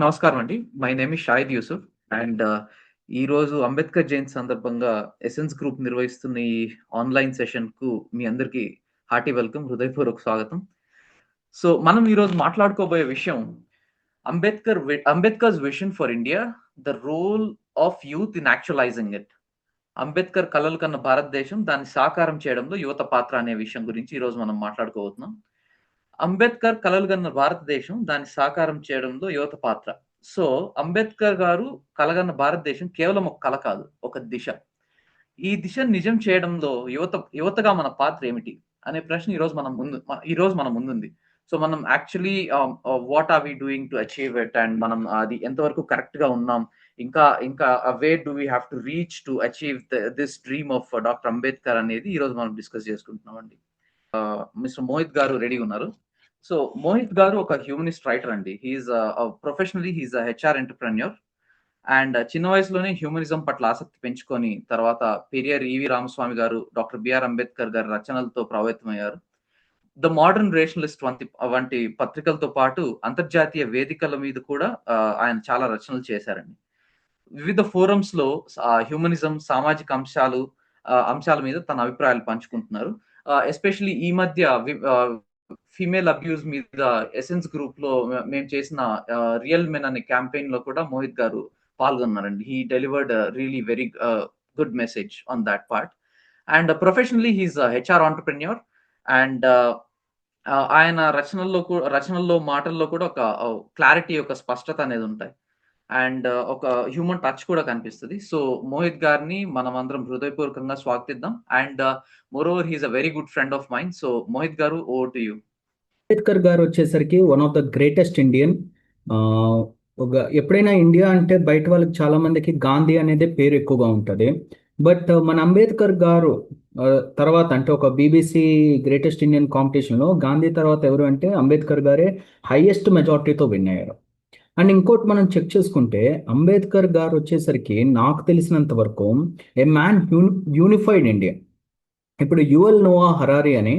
నమస్కారం అండి. My name is Shahid Yusuf. And ఈరోజు అంబేద్కర్ జయంతి సందర్భంగా ఎసెన్స్ గ్రూప్ నిర్వహిస్తున్న ఈ ఆన్‌లైన్ సెషన్‌కు మీ అందరికీ హార్టీ వెల్కమ్. హృదయపూర్వక స్వాగతం. సో, మనం ఈరోజు మాట్లాడుకోబోయే విషయం Ambedkar's vision for India, the role of youth in actualizing it. Ambedkar కలలు కన్న భారతదేశం, దాన్ని సాకారం చేయడంలో యువత పాత్ర అనే విషయం గురించి ఈరోజు మనం మాట్లాడుకోబోతున్నాం. అంబేద్కర్ కలలు కన్న భారతదేశం, దాన్ని సాకారం చేయడంలో యువత పాత్ర. సో, అంబేద్కర్ గారు కలగన్న భారతదేశం కేవలం ఒక కల కాదు, ఒక దిశ. ఈ దిశను నిజం చేయడంలో యువతగా మన పాత్ర ఏమిటి? అనే ప్రశ్న ఈరోజు మన ముందుంది. సో, మనం actually what are we doing to achieve it? And మనం అది ఎంతవరకు కరెక్ట్‌గా ఉన్నాం? ఇంకా ఇంకా where do we have to reach to achieve this dream of doctor Ambedkar అనేది ఈరోజు మనం డిస్కస్ చేసుకుంటున్నామండి. మిస్టర్ మోహిత్ గారు రెడీగా ఉన్నారు. సో, మోహిత్ గారు ఒక హ్యూమనిస్ట్ రైటర్ అండి. Professionally he is a HR entrepreneur. And చిన్న వయసులోనే హ్యూమనిజం పట్ల ఆసక్తి పెంచుకొని, తర్వాత పెరియార్ ఈవి రామస్వామి గారు, డాక్టర్ బిఆర్ అంబేద్కర్ గారి రచనలతో ప్రభావితమయ్యారు. ద మోడర్న్ రేషనలిస్ట్ వంటి పత్రికలతో పాటు అంతర్జాతీయ వేదికల మీద కూడా ఆయన చాలా రచనలు చేశారండి. వివిధ ఫోరమ్స్‌లో హ్యూమనిజం, సామాజిక అంశాల మీద తన అభిప్రాయాలు పంచుకుంటున్నారు. ఎస్పెషల్లీ ఈ మధ్య ఫీమేల్ అబ్యూజ్ మీద ఎసెన్స్ గ్రూప్‌లో మేము చేసిన 'రియల్ మెన్' అనే క్యాంపెయిన్‌లో కూడా మోహిత్ గారు పాల్గొన్నారండి. He delivered really very good message on that part. And professionally he is a HR entrepreneur. And ఆయన రచనల్లో, మాటల్లో కూడా ఒక క్లారిటీ, ఒక స్పష్టత అనేది ఉంటాయి. అండ్ ఒక హ్యూమన్ టచ్ కూడా కనిపిస్తది. సో, మోహిత్ గారిని మనమందరం హృదయపూర్వకంగా స్వాగతిద్దాం. And moreover he is a very good friend of mine. So, Mohit గారు, ఓవర్ టు యూ. అంబేద్కర్ గారు వచ్చేసరికి one of the greatest Indian. ఒక ఎప్పుడైనా ఇండియా అంటే బయట వాళ్ళకి చాలా మందికి గాంధీ అనేది పేరు ఎక్కువగా ఉంటుంది. బట్ మన అంబేద్కర్ గారు తర్వాత అంటే ఒక బీబీసీ గ్రేటెస్ట్ ఇండియన్ కాంపిటీషన్లో గాంధీ తర్వాత ఎవరు అంటే అంబేద్కర్ గారే హైయెస్ట్ మెజారిటీతో విన్ అయ్యారు. అండ్ ఇంకోటి మనం చెక్ చేసుకుంటే అంబేద్కర్ గారు వచ్చేసరికి నాకు తెలిసినంత వరకు ఏ మ్యాన్ యూనిఫైడ్ ఇండియా. ఇప్పుడు యువల్ నోవా హరారి అని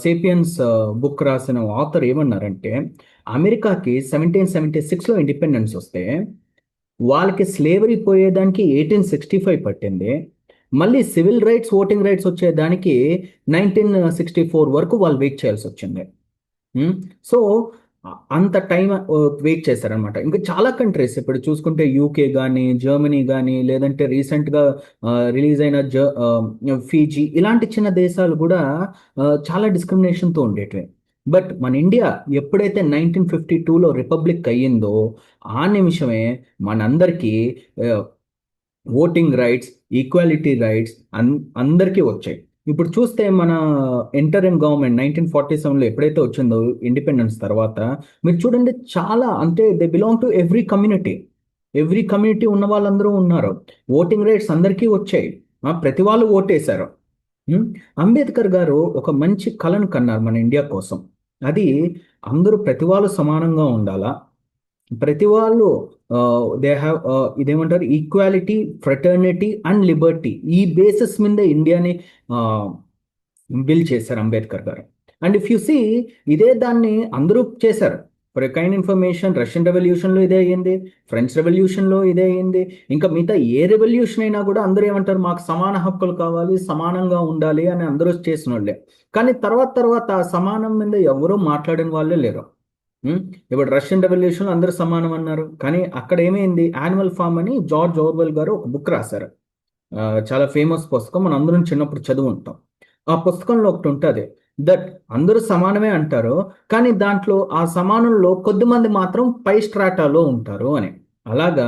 సేపియన్స్ బుక్ రాసిన ఆథర్ ఏమన్నారంటే అమెరికాకి 1776లో ఇండిపెండెన్స్ వస్తే వాళ్ళకి స్లేవరీ పోయేదానికి 1865 పట్టింది. మళ్ళీ సివిల్ రైట్స్, ఓటింగ్ రైట్స్ వచ్చేదానికి 1964 వరకు వాళ్ళు వెయిట్ చేయాల్సి వచ్చింది. సో అంత టైం వెయిట్ చేశారనమాట. ఇంకా చాలా కంట్రీస్ ఇప్పుడు చూసుకుంటే యూకే కానీ, జర్మనీ కానీ, లేదంటే రీసెంట్గా రిలీజ్ అయిన ఫీజీ, ఇలాంటి చిన్న దేశాలు కూడా చాలా డిస్క్రిమినేషన్తో ఉండేటివి. బట్ మన ఇండియా ఎప్పుడైతే 1952లో రిపబ్లిక్ అయ్యిందో ఆ నిమిషమే మనందరికీ ఓటింగ్ రైట్స్, ఈక్వాలిటీ రైట్స్ అందరికీ వచ్చాయి. ఇప్పుడు చూస్తే మన ఇంటరిమ్ గవర్నమెంట్ 1947లో ఎప్పుడైతే వచ్చిందో ఇండిపెండెన్స్ తర్వాత మీరు చూడండి చాలా అంటే they belong to every community ఉన్న వాళ్ళందరూ ఉన్నారు. ఓటింగ్ రైట్స్ అందరికీ వచ్చాయి. ప్రతి వాళ్ళు ఓటేశారు. అంబేద్కర్ గారు ఒక మంచి కళను కన్నారు మన ఇండియా కోసం. అది అందరూ ప్రతి వాళ్ళు సమానంగా ఉండాలా, ప్రతి వాళ్ళు దే హ్యావ్ ఇదేమంటారు ఈక్వాలిటీ, ఫ్రెటర్నిటీ అండ్ లిబర్టీ, ఈ బేసిస్ మీద ఇండియాని బిల్డ్ చేశారు అంబేద్కర్ గారు. అండ్ ఇఫ్ యు సీ ఇదే దాన్ని అందరూ చేశారు. ఫర్ కైండ్ ఇన్ఫర్మేషన్, రష్యన్ రెవల్యూషన్లో ఇదే అయ్యింది, ఫ్రెంచ్ రెవల్యూషన్లో ఇదే అయ్యింది. ఇంకా మిగతా ఏ రెవల్యూషన్ అయినా కూడా అందరూ ఏమంటారు, మాకు సమాన హక్కులు కావాలి, సమానంగా ఉండాలి అని అందరూ చేసిన వాళ్ళే. కానీ తర్వాత ఆ సమానం మీద ఎవరూ మాట్లాడిన వాళ్ళే లేరు. ఇప్పుడు రష్యన్ రెవల్యూషన్ అందరూ సమానం అన్నారు, కానీ అక్కడ ఏమైంది, యానిమల్ ఫామ్ అని జార్జ్ ఓర్వెల్ గారు ఒక బుక్ రాశారు. చాలా ఫేమస్ పుస్తకం, మనం అందరం చిన్నప్పుడు చదువు ఉంటాం. ఆ పుస్తకంలో ఒకటి ఉంటుంది, దట్ అందరూ సమానమే అంటారు, కానీ దాంట్లో ఆ సమానంలో కొద్దిమంది మాత్రం పై స్ట్రాటాలో ఉంటారు అని. అలాగా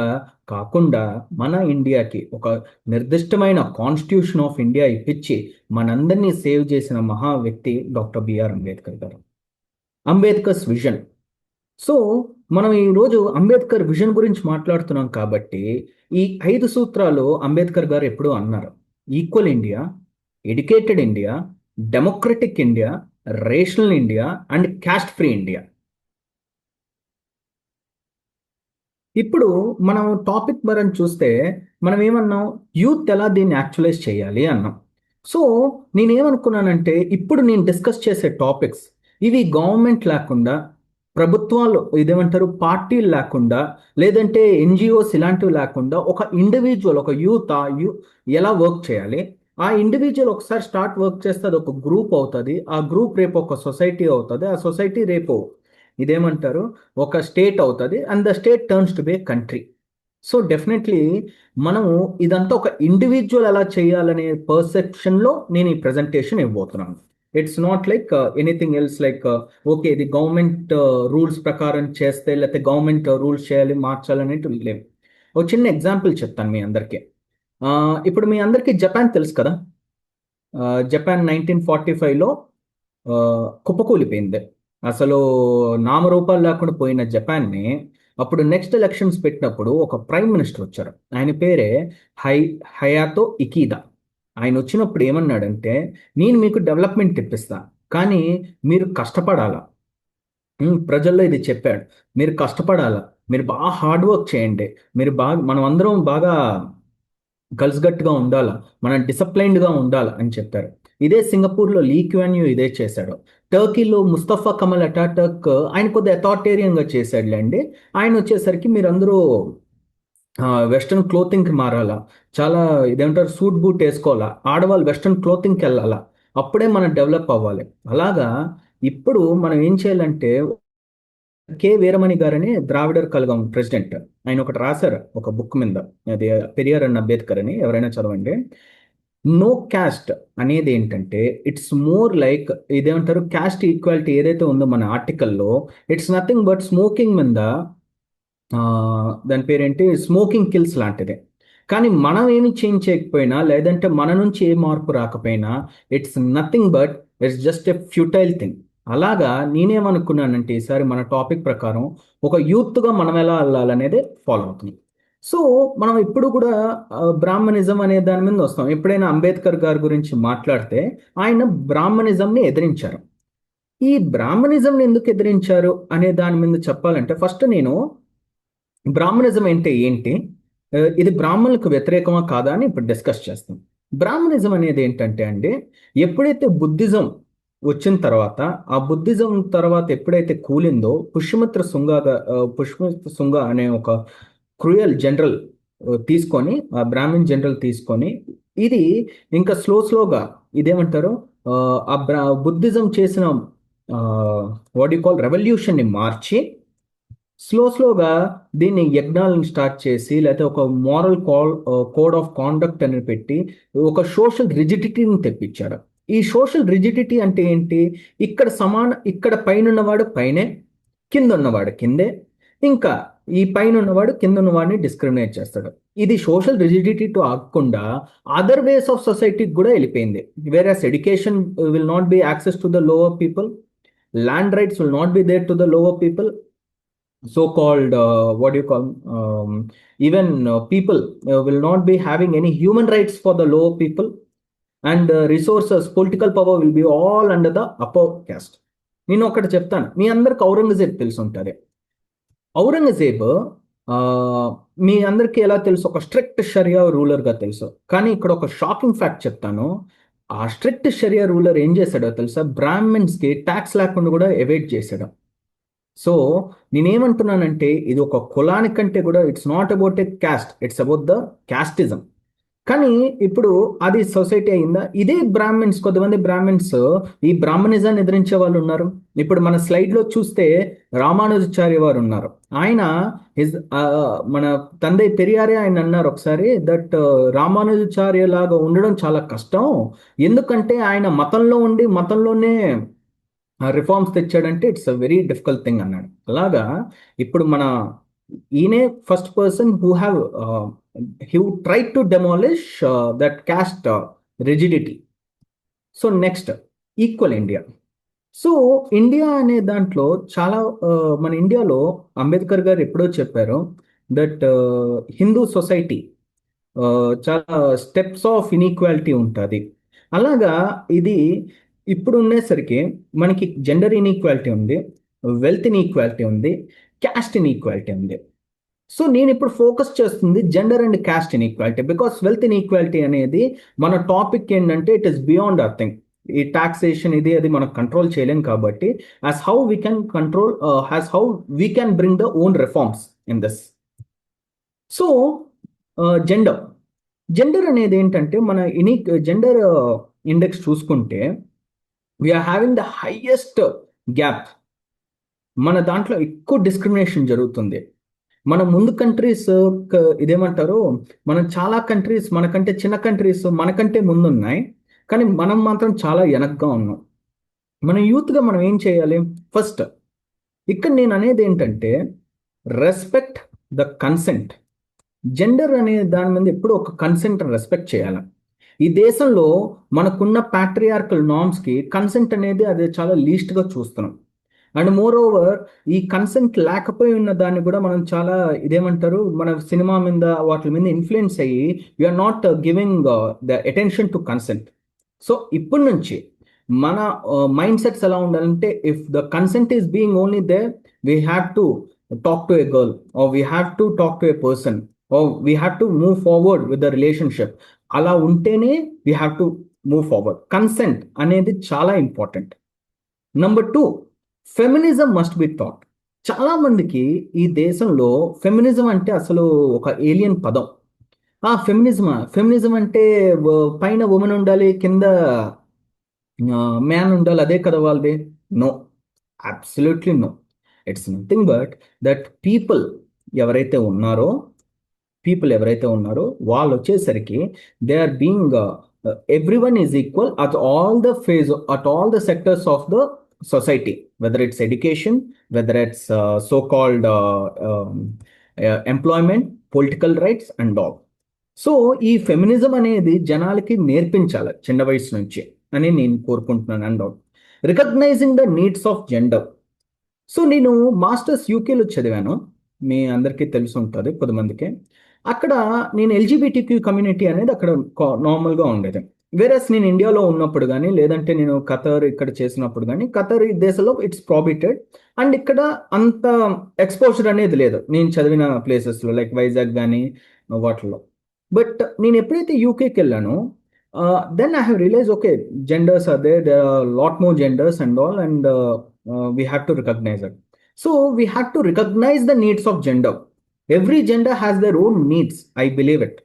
కాకుండా మన ఇండియాకి ఒక నిర్దిష్టమైన కాన్స్టిట్యూషన్ ఆఫ్ ఇండియా ఇప్పించి మనందరినీ సేవ్ చేసిన మహా వ్యక్తి డాక్టర్ బిఆర్ అంబేద్కర్ గారు. అంబేద్కర్స్ విజన్. సో మనం ఈరోజు అంబేద్కర్ విజన్ గురించి మాట్లాడుతున్నాం కాబట్టి ఈ 5 సూత్రాలు అంబేద్కర్ గారు ఎప్పుడూ అన్నారు. Equal India, educated India, democratic India, rational India and caste free India. ఇప్పుడు మనం టాపిక్ పరంగా చూస్తే మనం ఏమన్నాం, యూత్ ఎలా దీన్ని యాక్చువలైజ్ చేయాలి అన్నాం. సో నేనేమనుకున్నానంటే ఇప్పుడు నేను డిస్కస్ చేసే టాపిక్స్ ఇవి గవర్నమెంట్ లేకుండా ప్రభుత్వాలు ఇదేమంటారు పార్టీలు లేకుండా లేదంటే ఎన్జిఓస్ ఇలాంటివి లేకుండా ఒక ఇండివిజువల్ ఒక యూత్ ఎలా వర్క్ చేయాలి, ఆ ఇండివిజువల్ ఒకసారి స్టార్ట్ వర్క్ చేస్తే అది ఒక గ్రూప్ అవుతుంది, ఆ గ్రూప్ రేపు ఒక సొసైటీ అవుతుంది, ఆ సొసైటీ రేపు ఇదేమంటారు ఒక స్టేట్ అవుతుంది, and the state turns to be country. So definitely మనము ఇదంతా ఒక ఇండివిజువల్ ఎలా చేయాలనే పర్సెప్షన్లో నేను ఈ ప్రజెంటేషన్ ఇవ్వబోతున్నాను. It's not like anything else like okay ఇది గవర్నమెంట్ రూల్స్ ప్రకారం చేస్తే లేకపోతే గవర్నమెంట్ రూల్స్ చేయాలి మార్చాలనేది లేవు. ఒక చిన్న ఎగ్జాంపుల్ చెప్తాను మీ అందరికీ. ఇప్పుడు మీ అందరికీ జపాన్ తెలుసు కదా. జపాన్ 1945లో కుప్పకూలిపోయింది. అసలు నామరూపాలు లేకుండా పోయిన జపాన్ని అప్పుడు నెక్స్ట్ ఎలక్షన్స్ పెట్టినప్పుడు ఒక ప్రైమ్ మినిస్టర్ వచ్చారు. ఆయన పేరే హై హయాతో ఇకీదా. ఆయన వచ్చినప్పుడు ఏమన్నాడంటే నేను మీకు డెవలప్మెంట్ ఇప్పిస్తా, కానీ మీరు కష్టపడాలా. ప్రజల్లో ఇది చెప్పాడు. మీరు కష్టపడాలా, మీరు బాగా హార్డ్ వర్క్ చేయండి, మీరు బాగా మనం అందరం బాగా కలిసిగట్టుగా ఉండాలా, మనం డిసిప్లైన్డ్గా ఉండాలా అని చెప్పారు. ఇదే సింగపూర్లో లీ క్వాన్ యూ ఇదే చేశాడు. టర్కీలో ముస్తఫా కమల్ అటాటర్క్ ఆయన కొద్దిగా అథారిటేరియన్గా చేశాడులేండి. ఆయన వచ్చేసరికి మీరందరూ వెస్ట్రన్ క్లోతింగ్కి మారాలా, చాలా ఇదేమంటారు సూట్ బూట్ వేసుకోవాలా, ఆడవాళ్ళు వెస్ట్రన్ క్లోతింగ్కి వెళ్ళాలా, అప్పుడే మనం డెవలప్ అవ్వాలి. అలాగా ఇప్పుడు మనం ఏం చేయాలంటే వీరమణి గారని ద్రావిడర్ కళగం ప్రెసిడెంట్ ఆయన ఒకటి రాశారు ఒక బుక్ మీద, అది పెరియార్ అండ్ అంబేద్కర్ అని, ఎవరైనా చదవండి. నో క్యాస్ట్ అనేది ఏంటంటే ఇట్స్ మోర్ లైక్ ఇదేమంటారు క్యాస్ట్ ఈక్వాలిటీ ఏదైతే ఉందో మన ఆర్టికల్లో, ఇట్స్ నథింగ్ బట్ స్మోకింగ్ మీద ఆ, దాని పేరేంటి స్మోకింగ్ కిల్స్ లాంటిదే. కానీ మనం ఏమి చేంజ్ చేయకపోయినా లేదంటే మన నుంచి ఏ మార్పు రాకపోయినా it's nothing but it's just a futile thing. అలాగా నేనేమనుకున్నానంటే ఈసారి మన టాపిక్ ప్రకారం ఒక యూత్గా మనం ఎలా వెళ్ళాలనేది ఫాలో అవుతుంది. సో మనం ఇప్పుడు కూడా బ్రాహ్మణిజం అనే దాని మీద వస్తాం. ఎప్పుడైనా అంబేద్కర్ గారి గురించి మాట్లాడితే ఆయన బ్రాహ్మణిజంని ఎదిరించారు. ఈ బ్రాహ్మణిజంని ఎందుకు ఎదిరించారు అనే దాని మీద చెప్పాలంటే ఫస్ట్ నేను బ్రాహ్మణిజం అంటే ఏంటి, ఇది బ్రాహ్మణులకు వ్యతిరేకమా కాదా అని ఇప్పుడు డిస్కస్ చేస్తాం. బ్రాహ్మణిజం అనేది ఏంటంటే అండి, ఎప్పుడైతే బుద్ధిజం వచ్చిన తర్వాత ఆ బుద్ధిజం తర్వాత ఎప్పుడైతే కూలిందో పుష్యమిత్ర శుంగ అనే ఒక క్రూయల్ జనరల్ తీసుకొని ఆ బ్రాహ్మణ్ జనరల్ తీసుకొని ఇది ఇంకా స్లోగా ఇదేమంటారు బుద్ధిజం చేసిన వాట్ యు కాల్ రెవల్యూషన్ని మార్చి స్లోగా దీన్ని యజ్ఞాలను స్టార్ట్ చేసి లేకపోతే ఒక మోరల్ కోడ్ ఆఫ్ కాండక్ట్ అని పెట్టి ఒక సోషల్ రిజిడిటీని తెప్పించారు. ఈ సోషల్ రిజిడిటీ అంటే ఏంటి, ఇక్కడ పైన ఉన్నవాడు పైనే, కింద ఉన్నవాడు కిందే, ఇంకా ఈ పైన ఉన్నవాడు కింద ఉన్నవాడిని డిస్క్రిమినేట్ చేస్తాడు. ఇది సోషల్ రిజిడిటీ టు ఆగకుండా అదర్ వేస్ ఆఫ్ సొసైటీకి కూడా వెళ్ళిపోయింది. Whereas education will not be access to the lower people, land rights will not be there to the lower people, so-called what do you call even people will not be having any human rights for the lower people, and resources political power will be all under the upper caste. నేను ఒకటి చెప్తాను, మీ అందరికి ఔరంగజేబ్ తెలుసు ఉంటుంది. ఔరంగజేబ్ ఆ, మీ అందరికీ ఎలా తెలుసు, ఒక స్ట్రిక్ట్ షరియా రూలర్గా తెలుసు. కానీ ఇక్కడ ఒక షాకింగ్ ఫ్యాక్ట్ చెప్తాను. ఆ స్ట్రిక్ట్ షరియా రూలర్ ఏం చేశాడో తెలుసా, బ్రాహ్మిన్స్కి ట్యాక్స్ లేకుండా కూడా ఎవేట్ చేశాడు. సో నేనేమంటున్నానంటే ఇది ఒక కులానికంటే కూడా it's not about a caste, it's about the casteism. కానీ ఇప్పుడు అది సొసైటీ అయిందా, ఇదే బ్రాహ్మిన్స్ కొంతమంది బ్రాహ్మిన్స్ ఈ బ్రాహ్మణిజాన్ని ఎదిరించే వాళ్ళు ఉన్నారు. ఇప్పుడు మన స్లైడ్లో చూస్తే రామానుజాచార్య వారు ఉన్నారు. ఆయన మన తండ్రి పెరియారే ఆయన అన్నారు ఒకసారి దట్ రామానుజాచార్య లాగా ఉండడం చాలా కష్టం, ఎందుకంటే ఆయన మతంలో ఉండి మతంలోనే రిఫార్మ్స్ తెచ్చాడంటే it's a very difficult thing అన్నాడు. అలాగా ఇప్పుడు ఈయనే first person who try to demolish that caste rigidity. So next equal India. So India అనే దాంట్లో చాలా మన ఇండియాలో అంబేద్కర్ గారు ఎప్పుడో చెప్పారు దట్ హిందూ సొసైటీ చాలా స్టెప్స్ ఆఫ్ ఇన్ఈక్వాలిటీ ఉంటుంది. అలాగా ఇది ఇప్పుడు ఉండేసరికి మనకి జెండర్ ఇన్ఈక్వాలిటీ ఉంది, వెల్త్ ఇన్ఈక్వాలిటీ ఉంది, క్యాస్ట్ ఇన్ఈక్వాలిటీ ఉంది. సో నేను ఇప్పుడు ఫోకస్ చేస్తుంది gender and caste inequality, because wealth inequality అనేది మన టాపిక్ ఏంటంటే it is beyond our thing. ఈ టాక్సేషన్ ఇది అది మనం కంట్రోల్ చేయలేం కాబట్టి as how we can control has how we can bring the own reforms in this. So gender gender అనేది ఏంటంటే మన జెండర్ ఇండెక్స్ చూసుకుంటే we are having the highest gap. మన దాంట్లో ఎక్కువ డిస్క్రిమినేషన్ జరుగుతుంది. మన ముందు కంట్రీస్ ఇదేమంటారు, మనం చాలా కంట్రీస్ మనకంటే చిన్న కంట్రీస్ మనకంటే ముందు ఉన్నాయి, కానీ మనం మాత్రం చాలా వెనక్గా ఉన్నాం. మన యూత్గా మనం ఏం చేయాలి? ఫస్ట్ ఇక్కడ నేను అనేది ఏంటంటే రెస్పెక్ట్ ద కన్సెంట్. జెండర్ అనే దాని మీద ఎప్పుడు ఒక కన్సెంట్ రెస్పెక్ట్ చేయాలి. ఈ దేశంలో మనకున్న ప్యాట్రియార్కల్ నార్మ్స్కి కన్సెంట్ అనేది అది చాలా లీస్ట్గా చూస్తున్నాం. అండ్ మోర్ ఓవర్ ఈ కన్సెంట్ లేకపోయి ఉన్న దాన్ని కూడా మనం చాలా ఇదేమంటారు మన సినిమా మీద వాటి మీద ఇన్ఫ్లుయెన్స్ అయ్యి we are not giving the attention to consent. So ఇప్పటి నుంచి మన మైండ్ సెట్స్ ఎలా ఉండాలంటే if the consent is being only they we have to talk to a girl or we have to talk to a person or we have to move forward with the relationship. అలా ఉంటేనే we have to move forward. Consent అనేది చాలా important. Number 2, feminism must be taught. చాలా మందికి ఈ దేశంలో feminism అంటే అసలు ఒక ఏలియన్ పదం. ఫెమినిజం అంటే పైన ఉమెన్ ఉండాలి, కింద మ్యాన్ ఉండాలి, అదే కదా వాళ్ళది. No, absolutely no. It's nothing but that ఎవరైతే ఉన్నారో ఎవరైతే ఉన్నారో వాళ్ళు వచ్చేసరికి they are being everyone is equal at all the phase at all the sectors of the society, whether it's education, whether it's so-called employment, political rights and all. So ఈ feminism అనేది జనాలకి నేర్పించాలి చిన్న వయసు నుంచి అని నేను కోరుకుంటున్నాను. And recognizing the needs of gender. So నేను మాస్టర్స్ యూకేలో చదివాను, మీ అందరికీ తెలిసి ఉంటుంది కొద్దిమందికి. అక్కడ నేను ఎల్జీబీటీక్యూ కమ్యూనిటీ అనేది అక్కడ నార్మల్గా ఉండేది. వేరస్ నేను ఇండియాలో ఉన్నప్పుడు కానీ లేదంటే నేను ఖతర్ ఇక్కడ చేసినప్పుడు కానీ ఖతర్ ఈ దేశంలో ఇట్స్ ప్రాబిటెడ్ అండ్ ఇక్కడ అంత ఎక్స్పోజర్ అనేది లేదు నేను చదివిన ప్లేసెస్లో లైక్ వైజాగ్ కానీ వాటిలో. బట్ నేను ఎప్పుడైతే యూకేకి వెళ్ళానో then I have realize okay genders are there are lot more genders and all and we have to recognize it. So we have to recognize the needs of gender. Every gender has their own needs. I believe it.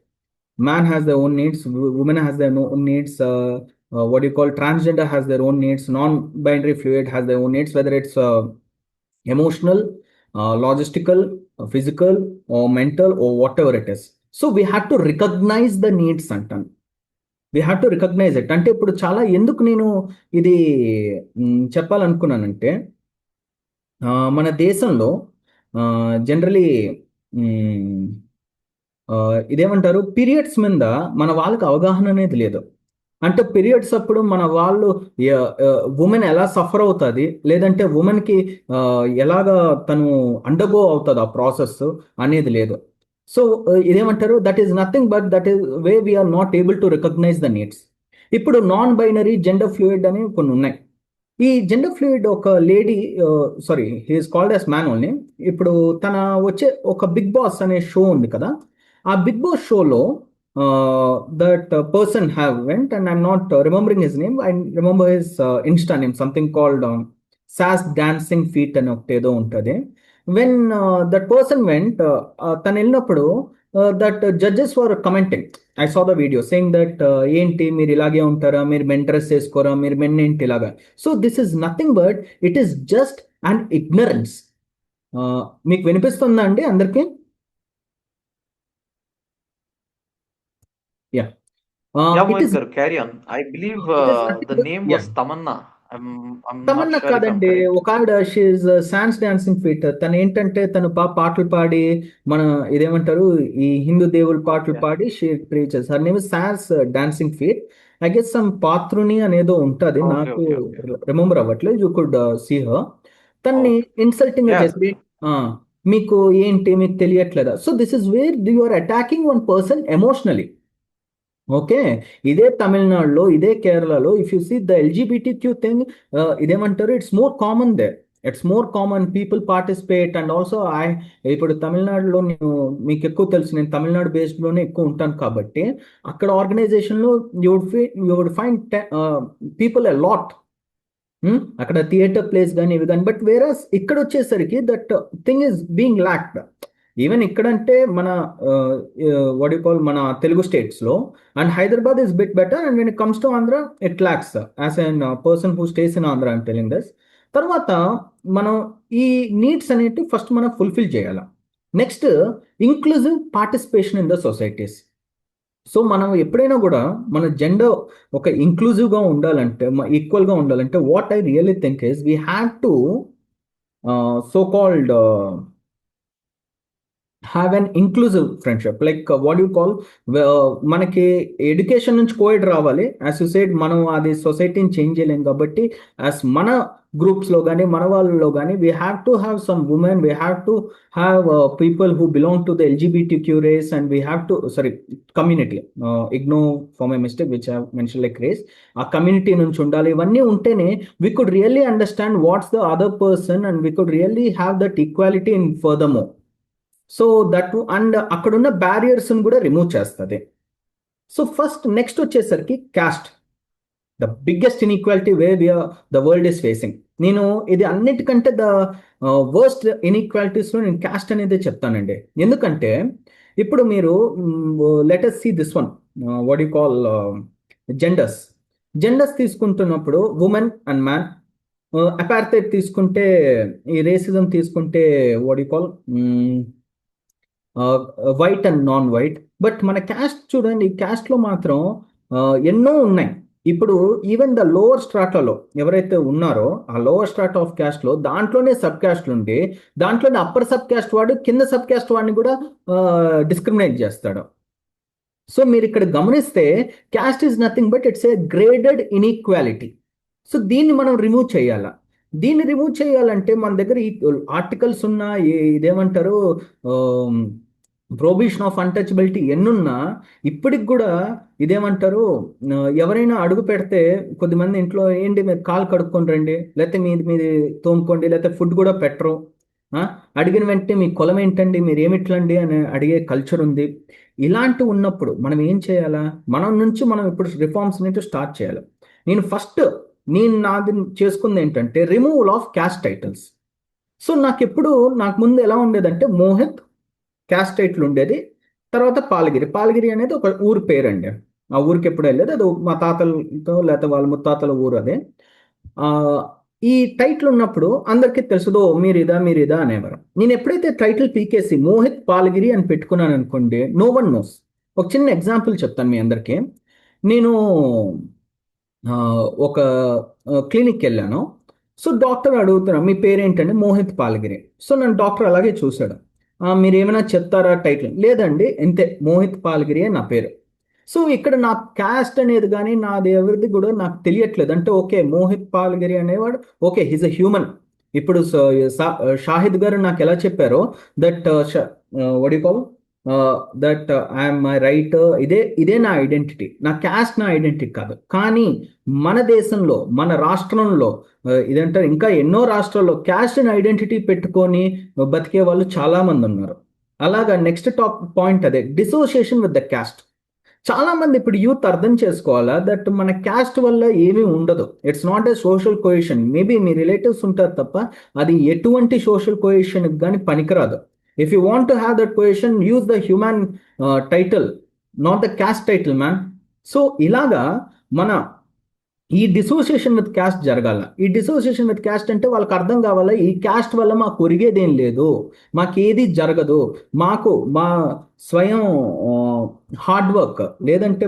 Man has their own needs. Women has their own needs. What do you call transgender has their own needs. Non-binary fluid has their own needs. Whether it's emotional, logistical, physical, or mental, or whatever it is. So we have to recognize the needs, Santan. We have to recognize it. అంటే ఇప్పుడు చాలా ఎందుకు నేను ఇది చెప్పాలనుకున్నానంటే మన దేశంలో generally ఇదేమంటారు periods మీద మన వాళ్ళకి అవగాహన అనేది లేదు. అంటే పీరియడ్స్ అప్పుడు మన వాళ్ళు ఉమెన్ ఎలా సఫర్ అవుతుంది లేదంటే ఉమెన్కి ఎలాగా తను అండర్గో అవుతుంది ఆ ప్రాసెస్ అనేది లేదు. సో ఇదేమంటారు that is nothing but that is way we're not able to recognize the needs. ఇప్పుడు నాన్ బైనరీ జెండర్ ఫ్లూయిడ్ అని కొన్ని ఉన్నాయి. ఈ జెండర్ ఫ్లూయిడ్ ఒక lady sorry he is called as man only. ఇప్పుడు తన వచ్చే ఒక బిగ్ బాస్ అనే షో ఉంది కదా, ఆ బిగ్ బాస్ షోలో that person have went and I'm not remembering his name. I remember his Insta name something called sauce dancing feet అని ఒకటి ఏదో ఉంటుంది. వెన్ దట్ పర్సన్ వెంట్ తను వెళ్ళినప్పుడు that judges were commenting. I saw the video saying that ఏంటి మీరు ఇలాగే ఉంటారా, మీరు మెన్ డ్రెస్ వేసుకోరా, మీరు మెన్ ఏంటి ఇలాగా. So this is nothing but it is just and ignorance. మీకు వినిపిస్తుందా అండి అందరికీ? Yeah Mohit garu, carry on. I believe the name was Tamanna. I'm not Tamannaah sure if I'm కాదండి, correct. ఒక ఆవిడ షీఈ్ సాన్స్ డాన్సింగ్ ఫీట్. తను ఏంటంటే తను పాటలు పాడి మన ఇదేమంటారు ఈ హిందూ దేవుల పాటలు Yeah. పాడి she preachers. Her name sounds dancing feet. I guess some పాత్రుని అనేదో ఉంటుంది, Okay, నాకు okay, okay. రిమెంబర్ అవ్వట్లేదు. You could see her. తన్ని Okay. ఇన్సల్టింగ్ గా Yeah. చేసి మీకు ఏంటి మీకు తెలియట్లేదా. So this is where you are attacking one person emotionally. Okay, ఇదే తమిళనాడులో ఇదే కేరళలో if you see the LGBTQ thing ఇదేమంటారు it's more common there. It's more common, people participate. And also ఇప్పుడు తమిళనాడులో మీకు ఎక్కువ తెలుసు, నేను తమిళనాడు బేస్డ్లోనే ఎక్కువ ఉంటాను కాబట్టి అక్కడ ఆర్గనైజేషన్లో you would find people a lot. అక్కడ థియేటర్ ప్లేస్ కానీ ఇవి కానీ. బట్ వేరస్ ఇక్కడ వచ్చేసరికి that thing is being lacked. Even ఇక్కడంటే మన వాట్ యూ కాల్ మన తెలుగు స్టేట్స్లో, and Hyderabad is bit better. And when it comes to Andhra it lacks. As an person who stays in Andhra I'm telling this. తర్వాత మనం ఈ needs అనేవి ఫస్ట్ మనం fulfil చేయాలి. Next, inclusive participation in the societies. So మనం ఎప్పుడైనా కూడా మన జెండర్ ఒక ఇంక్లూజివ్గా ఉండాలంటే, ఈక్వల్గా ఉండాలంటే, what I really think is we have to so called have an inclusive friendship. Like what you call, మనకి ఎడ్యుకేషన్ నుంచి కోవిడ్ రావాలి. యాజ్ యూ సైడ్ మనం అది సొసైటీని చేంజ్ చేయలేం కాబట్టి యాజ్ మన గ్రూప్స్లో కానీ మన వాళ్ళలో కానీ we have to have some women, we have to have people who belong to the LGBTQ race, and we have to, sorry, community, ignore for my mistake which I have mentioned like race. ఆ community నుంచి ఉండాలి. ఇవన్నీ ఉంటేనే we could really understand what's the other person, and we could really have that equality in furthermore. So that, and అక్కడున్న బ్యారియర్స్ని కూడా remove చేస్తుంది. So first next వచ్చేసరికి caste, the biggest inequality way the world is facing. నేను ఇది అన్నిటికంటే the worst ఇన్ఈక్వాలిటీస్లో నేను caste అనేది చెప్తానండి. ఎందుకంటే ఇప్పుడు మీరు let us see this one, what you call genders తీసుకుంటున్నప్పుడు ఉమెన్ అండ్ మ్యాన్, అపార్థైడ్ తీసుకుంటే, ఈ రేసిజం తీసుకుంటే what you call white and non white. But మన క్యాస్ట్ చూడండి, ఈ క్యాస్ట్లో మాత్రం ఎన్నో ఉన్నాయి. ఇప్పుడు ఈవెన్ ద లోవర్ స్ట్రాటాలో ఎవరైతే ఉన్నారో ఆ లోవర్ స్ట్రాటా ఆఫ్ క్యాస్ట్లో దాంట్లోనే సబ్ క్యాస్ట్లు ఉంటే దాంట్లోనే అప్పర్ సబ్ క్యాస్ట్ వాడు కింద సబ్ క్యాస్ట్ వాడిని కూడా డిస్క్రిమినేట్ చేస్తాడు. సో మీరు ఇక్కడ గమనిస్తే caste is nothing but it's a graded inequality. So దీన్ని మనం రిమూవ్ చేయాలా. దీన్ని రిమూవ్ చేయాలంటే మన దగ్గర ఈ ఆర్టికల్స్ ఉన్న ఇదేమంటారు, ప్రొహిబిషన్ ఆఫ్ అన్టచబిలిటీ ఎన్నున్నా ఇప్పటికి కూడా ఇదేమంటారు, ఎవరైనా అడుగు పెడితే కొద్దిమంది ఇంట్లో ఏంటి మీరు కాలు కడుక్కొని రండి, లేకపోతే మీది తోముకోండి, లేకపోతే ఫుడ్ కూడా పెట్టరు. అడిగిన వెంటనే మీ కులం ఏంటండి, మీరు ఏమిట్లండి అని అడిగే కల్చర్ ఉంది. ఇలాంటి ఉన్నప్పుడు మనం ఏం చేయాలా, మనం ఇప్పుడు రిఫార్మ్స్ అనేది స్టార్ట్ చేయాలి. నేను నాది చేసుకుంది ఏంటంటే removal of caste titles. So నాకు ముందు ఎలా ఉండేదంటే మోహిత్ క్యాస్ట్ టైటిల్ ఉండేది. తర్వాత పాలగిరి అనేది ఒక ఊరు పేరండి. ఆ ఊరికి ఎప్పుడు వెళ్ళేది, అది మా తాతలతో లేకపోతే వాళ్ళ ముత్తాతల ఊరు అదే. ఈ టైటిల్ ఉన్నప్పుడు అందరికీ తెలుసుదో మీరు ఇదా అనేవారు. నేను ఎప్పుడైతే టైటిల్ పీకేసి మోహిత్ పాలగిరి అని పెట్టుకున్నాను అనుకోండి, నో వన్ నోస్. ఒక చిన్న ఎగ్జాంపుల్ చెప్తాను మీ అందరికీ. నేను ఒక క్లినిక్కి వెళ్ళాను. సో డాక్టర్ అడుగుతున్నా మీ పేరేంటండి, మోహిత్ పాలగిరి. సో నన్ను డాక్టర్ అలాగే చూశాడు. మీరు ఏమైనా చెప్తారా టైటిల్? లేదండి, ఇంతే, మోహిత్ పాలగిరి నా పేరు. సో ఇక్కడ నా క్యాస్ట్ అనేది కానీ నాది ఎవరిది కూడా నాకు తెలియట్లేదు. అంటే ఓకే, మోహిత్ పాలగిరి అనేవాడు ఓకే, హీజ్ అ హ్యూమన్. ఇప్పుడు షాహిద్ గారు నాకు ఎలా చెప్పారో that what you call that I'm my right, ఇదే నా ఐడెంటిటీ, నా క్యాస్ట్ నా ఐడెంటిటీ కాదు. కానీ మన దేశంలో మన రాష్ట్రంలో ఇదంటారు, ఇంకా ఎన్నో రాష్ట్రాల్లో క్యాస్ట్ అండ్ ఐడెంటిటీ పెట్టుకొని బతికే వాళ్ళు చాలా మంది ఉన్నారు. అలాగా నెక్స్ట్ టాప్ పాయింట్ అదే, డిసోసియేషన్ విత్ ద క్యాస్ట్. చాలా మంది ఇప్పుడు యూత్ అర్థం చేసుకోవాలా దట్ మన క్యాస్ట్ వల్ల ఏమీ ఉండదు. It's not a social cohesion. Maybe me relatives ఉంటారు తప్ప అది ఎటువంటి సోషల్ కొహెషన్ కానీ పనికిరాదు. If you want to have that cohesion, use the human title, not the cast title man. So ఇలాగా మన ఈ డిసోసియేషన్ విత్ క్యాస్ట్ జరగాల. ఈ డిసోసియేషన్ విత్ క్యాస్ట్ అంటే వాళ్ళకి అర్థం కావాలా, ఈ క్యాస్ట్ వల్ల మాకు ఒరిగేదేం లేదు, మాకేది జరగదు, మా స్వయం హార్డ్ వర్క్ లేదంటే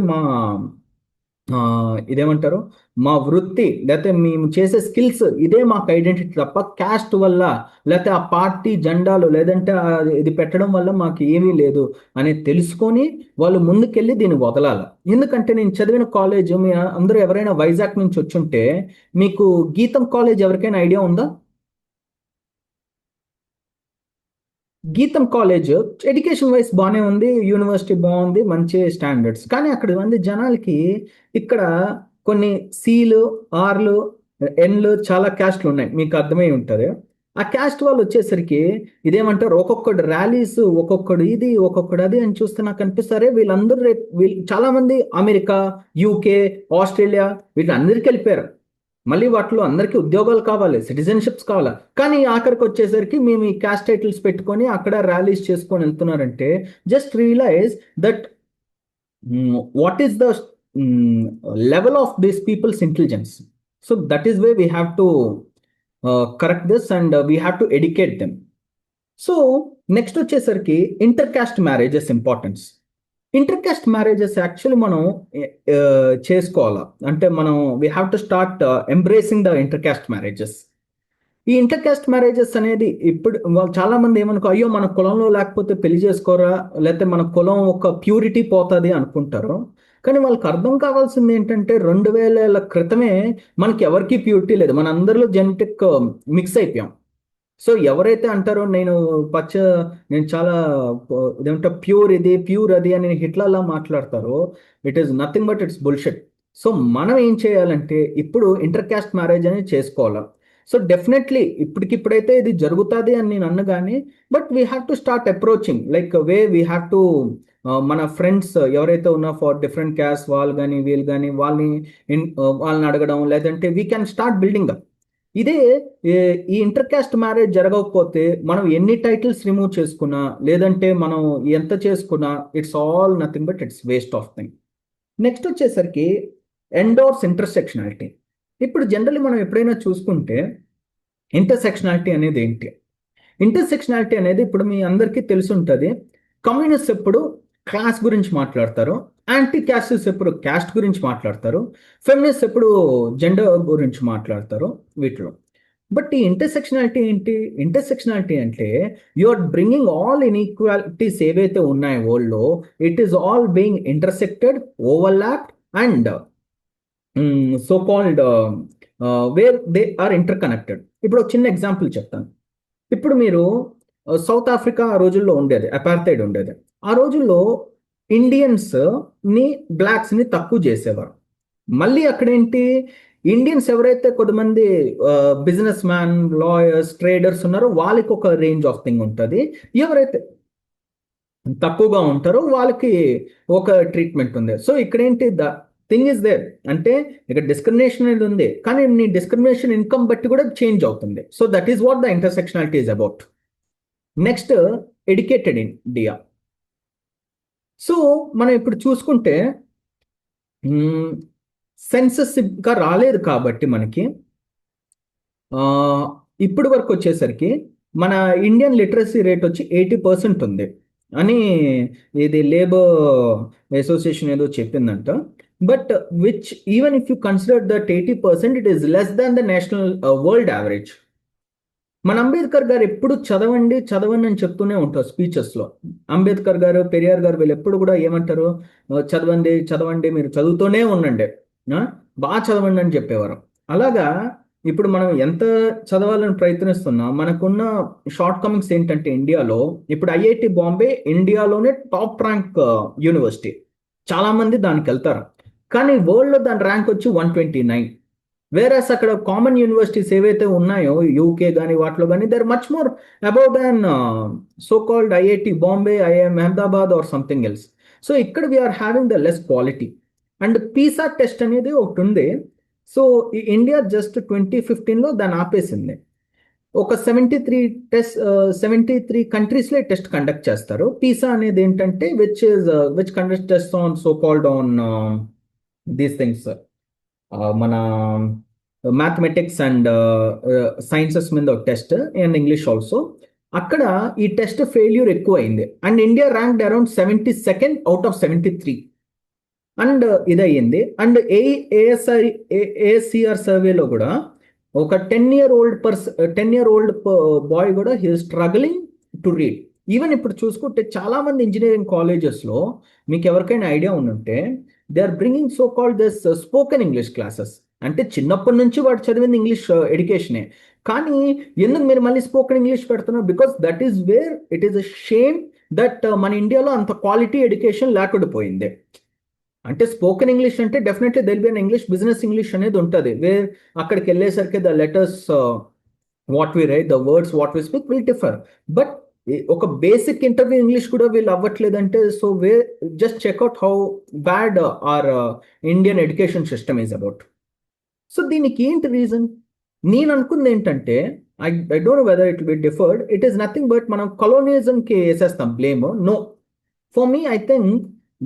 ఇదేమంటారు మా వృత్తి లేకపోతే మేము చేసే స్కిల్స్ ఇదే మాకు ఐడెంటిటీ తప్ప క్యాస్ట్ వల్ల లేకపోతే ఆ పార్టీ జెండాలు లేదంటే ఇది పెట్టడం వల్ల మాకు ఏమీ లేదు అని తెలుసుకొని వాళ్ళు ముందుకెళ్ళి దీన్ని వదలాలి. ఎందుకంటే నేను చదివిన కాలేజ్, మీ అందరూ ఎవరైనా వైజాగ్ నుంచి వచ్చుంటే మీకు గీతం కాలేజ్ ఎవరికైనా ఐడియా ఉందా? గీతం కాలేజ్ ఎడ్యుకేషన్ వైజ్ బాగానే ఉంది, యూనివర్సిటీ బాగుంది, మంచి స్టాండర్డ్స్. కానీ అక్కడ మంది జనాలకి ఇక్కడ కొన్ని సీలు ఆర్లు ఎన్లు చాలా క్యాస్ట్లు ఉన్నాయి, మీకు అర్థమై ఉంటుంది. ఆ క్యాస్ట్ వాళ్ళు వచ్చేసరికి ఇదేమంటారు, ఒక్కొక్కడు ర్యాలీస్, ఒక్కొక్కడు ఇది, ఒక్కొక్కడు అది అని చూస్తే నాకు అనిపిస్తారే వీళ్ళందరూ రేపు వీళ్ళు చాలా మంది అమెరికా, యూకే, ఆస్ట్రేలియా వీళ్ళందరికీ వెళ్ళిపోయారు. మళ్ళీ వాటిలో అందరికీ ఉద్యోగాలు కావాలి, సిటిజన్షిప్స్ కావాలి, కానీ ఆఖరికి వచ్చేసరికి మేము ఈ క్యాస్ట్ టైటిల్స్ పెట్టుకొని అక్కడ ర్యాలీస్ చేసుకొని వెళ్తున్నారంటే just realize that what is the level of these people's intelligence. So that is where we have to correct this, and we have to educate them. So next వచ్చేసరికి inter caste marriages importance. Inter caste marriages actually మనం చేసుకోవాలా అంటే మనం we have to start embracing the inter caste marriages. ఈ inter caste marriages అనేది ఇప్పుడు వాళ్ళు చాలా మంది ఏమనుకో, అయ్యో మన కులంలో లేకపోతే పెళ్లి చేసుకోరా, లేకపోతే మన కులం ఒక ప్యూరిటీ పోతుంది అనుకుంటారు. కానీ వాళ్ళకి అర్థం కావాల్సింది ఏంటంటే 2000 క్రితమే మనకి ఎవరికి ప్యూరిటీ లేదు, మన అందరిలో జెనెటిక్ మిక్స్ అయిపోయాం. సో ఎవరైతే అంటారో నేను చాలా ఇదేమంటే ప్యూర్ ఇది ప్యూర్ అది అని హిట్లర్లా మాట్లాడతారో, it is nothing but it's bullshit. So మనం ఏం చేయాలంటే ఇప్పుడు ఇంటర్ క్యాస్ట్ మ్యారేజ్ అనేది చేసుకోవాలి. సో డెఫినెట్లీ ఇప్పటికిప్పుడైతే ఇది జరుగుతుంది అని నేను అన్నగాని, but we have to start approaching like way we have to మన ఫ్రెండ్స్ ఎవరైతే ఉన్నా ఫర్ డిఫరెంట్ క్యాస్ట్ వాళ్ళు కానీ వీళ్ళు కానీ వాళ్ళని అడగడం, లేదంటే we can start building up. ఇదే ఈ ఇంటర్ క్యాస్ట్ మ్యారేజ్ జరగకపోతే మనం ఎన్ని టైటిల్స్ రిమూవ్ చేసుకున్నా, లేదంటే మనం ఎంత చేసుకున్నా, it's all nothing but it's waste of thing. Next వచ్చేసరికి ఎండోర్స్ ఇంటర్సెక్షనాలిటీ. ఇప్పుడు జనరల్లీ మనం ఎప్పుడైనా చూసుకుంటే ఇంటర్సెక్షనాలిటీ అనేది ఏంటి? ఇంటర్సెక్షనాలిటీ అనేది ఇప్పుడు మీ అందరికీ తెలిసి ఉంటుంది. కమ్యూనిస్ట్ ఎప్పుడు క్లాస్ గురించి మాట్లాడతారు, యాంటీ క్యాస్టిస్ట్ ఎప్పుడు క్యాస్ట్ గురించి మాట్లాడతారు, ఫెమినిస్ట్ ఎప్పుడు జెండర్ గురించి మాట్లాడతారు వీటిలో. బట్ ఈ ఇంటర్సెక్షనాలిటీ ఏంటి? ఇంటర్సెక్షనాలిటీ అంటే you are bringing all inequalities ఏవైతే ఉన్నాయో వరల్డ్లో, it is all being intersected, overlapped and so called where they are interconnected. ఇప్పుడు ఒక చిన్న ఎగ్జాంపుల్ చెప్తాను. ఇప్పుడు మీరు సౌత్ ఆఫ్రికా ఆ రోజుల్లో ఉండేది, అపార్థైడ్ ఉండేది. ఆ రోజుల్లో ఇండియన్స్ ని బ్లాక్స్ ని తక్కువ చేసేవారు. మళ్ళీ అక్కడేంటి, ఇండియన్స్ ఎవరైతే కొంతమంది బిజినెస్ మ్యాన్, లాయర్స్, ట్రేడర్స్ ఉన్నారో వాళ్ళకి ఒక రేంజ్ ఆఫ్ థింగ్ ఉంటుంది, ఎవరైతే తక్కువగా ఉంటారో వాళ్ళకి ఒక ట్రీట్మెంట్ ఉంది. సో ఇక్కడేంటి, ద థింగ్ ఇస్ దేర్ అంటే ఇక్కడ డిస్క్రిమినేషన్ అనేది ఉంది, కానీ నీ డిస్క్రిమినేషన్ ఇన్కమ్ బట్టి కూడా చేంజ్ అవుతుంది. So that is what the intersectionality is about. Next educated India. So మనం ఇప్పుడు చూసుకుంటే సెన్సస్గా రాలేదు కాబట్టి మనకి ఇప్పటి వరకు వచ్చేసరికి మన ఇండియన్ లిటరసీ రేట్ వచ్చి 80% ఉంది అని ఇది లేబర్ అసోసియేషన్ ఏదో చెప్పిందంట. But which even if you consider that 80%, it is less than the national world average. మన అంబేద్కర్ గారు ఎప్పుడు చదవండి చదవండి అని చెప్తూనే ఉంటారు స్పీచెస్లో. అంబేద్కర్ గారు, పెరియార్ గారు వీళ్ళు ఎప్పుడు కూడా ఏమంటారు, చదవండి చదవండి, మీరు చదువుతూనే ఉండండి, బాగా చదవండి అని చెప్పేవారు. అలాగా ఇప్పుడు మనం ఎంత చదవాలని ప్రయత్నిస్తున్నా మనకున్న షార్ట్ కమింగ్స్ ఏంటంటే ఇండియాలో ఇప్పుడు ఐఐటి బాంబే ఇండియాలోనే టాప్ ర్యాంక్ యూనివర్సిటీ, చాలా మంది దానికి వెళ్తారు, కానీ వరల్డ్లో దాని ర్యాంక్ వచ్చి 129. వేరేస్ అక్కడ కామన్ యూనివర్సిటీస్ ఏవైతే ఉన్నాయో యూకే కానీ వాటిలో కానీ they are much more about than so called IIT Bombay, IIM Ahmedabad are something else. So ఇక్కడ we're having the less quality. And PISA test అనేది ఒకటి ఉంది. సో ఈ ఇండియా జస్ట్ 2015లో దాన్ని ఆపేసింది. ఒక 73 కంట్రీస్లో టెస్ట్ కండక్ట్ చేస్తారు. పీసా అనేది ఏంటంటే which conduct test on so called on these things, మన మ్యాథమెటిక్స్ అండ్ సైన్సెస్ మీద ఒక టెస్ట్ అండ్ ఇంగ్లీష్ ఆల్సో. అక్కడ ఈ టెస్ట్ ఫెయిల్యూర్ ఎక్కువ అయింది and India ranked around 72nd out of 73 and ఇది అయ్యింది. అండ్ ఏఎస్సిఆర్ సర్వేలో కూడా ఒక 10-year-old బాయ్ కూడా he struggling to read. Even ఇప్పుడు చూసుకుంటే చాలా మంది ఇంజనీరింగ్ కాలేజెస్లో మీకు ఎవరికైనా ఐడియా ఉంటే they are bringing so called this spoken English classes. అంటే చిన్నప్పటి నుంచి వాడు చదివింది ఇంగ్లీష్ ఎడ్యుకేషనే, కానీ ఎందుకు మీరు మళ్ళీ స్పోకెన్ ఇంగ్లీష్ పెడుతున్నారు? Because that is where it is a shame that మన ఇండియాలో అంత క్వాలిటీ ఎడ్యుకేషన్ లేకుండా పోయింది. అంటే స్పోకెన్ ఇంగ్లీష్ అంటే definitely there'll be an English, business English అనేది ఉంటుంది, వేర్ అక్కడికి వెళ్ళేసరికి the letters what we write, the words what we speak will differ. But ఒక బేసిక్ ఇంటర్వ్యూ ఇంగ్లీష్ కూడా వీళ్ళు అవ్వట్లేదంటే, so we just check out how bad are Indian education system is about. So దీనికి ఏంటి రీజన్? నేను అనుకుంది ఏంటంటే, I don't know whether it be differed, it is nothing but మనం కొలోనియలిజంకి వేసేస్తాం blame. No, for me I think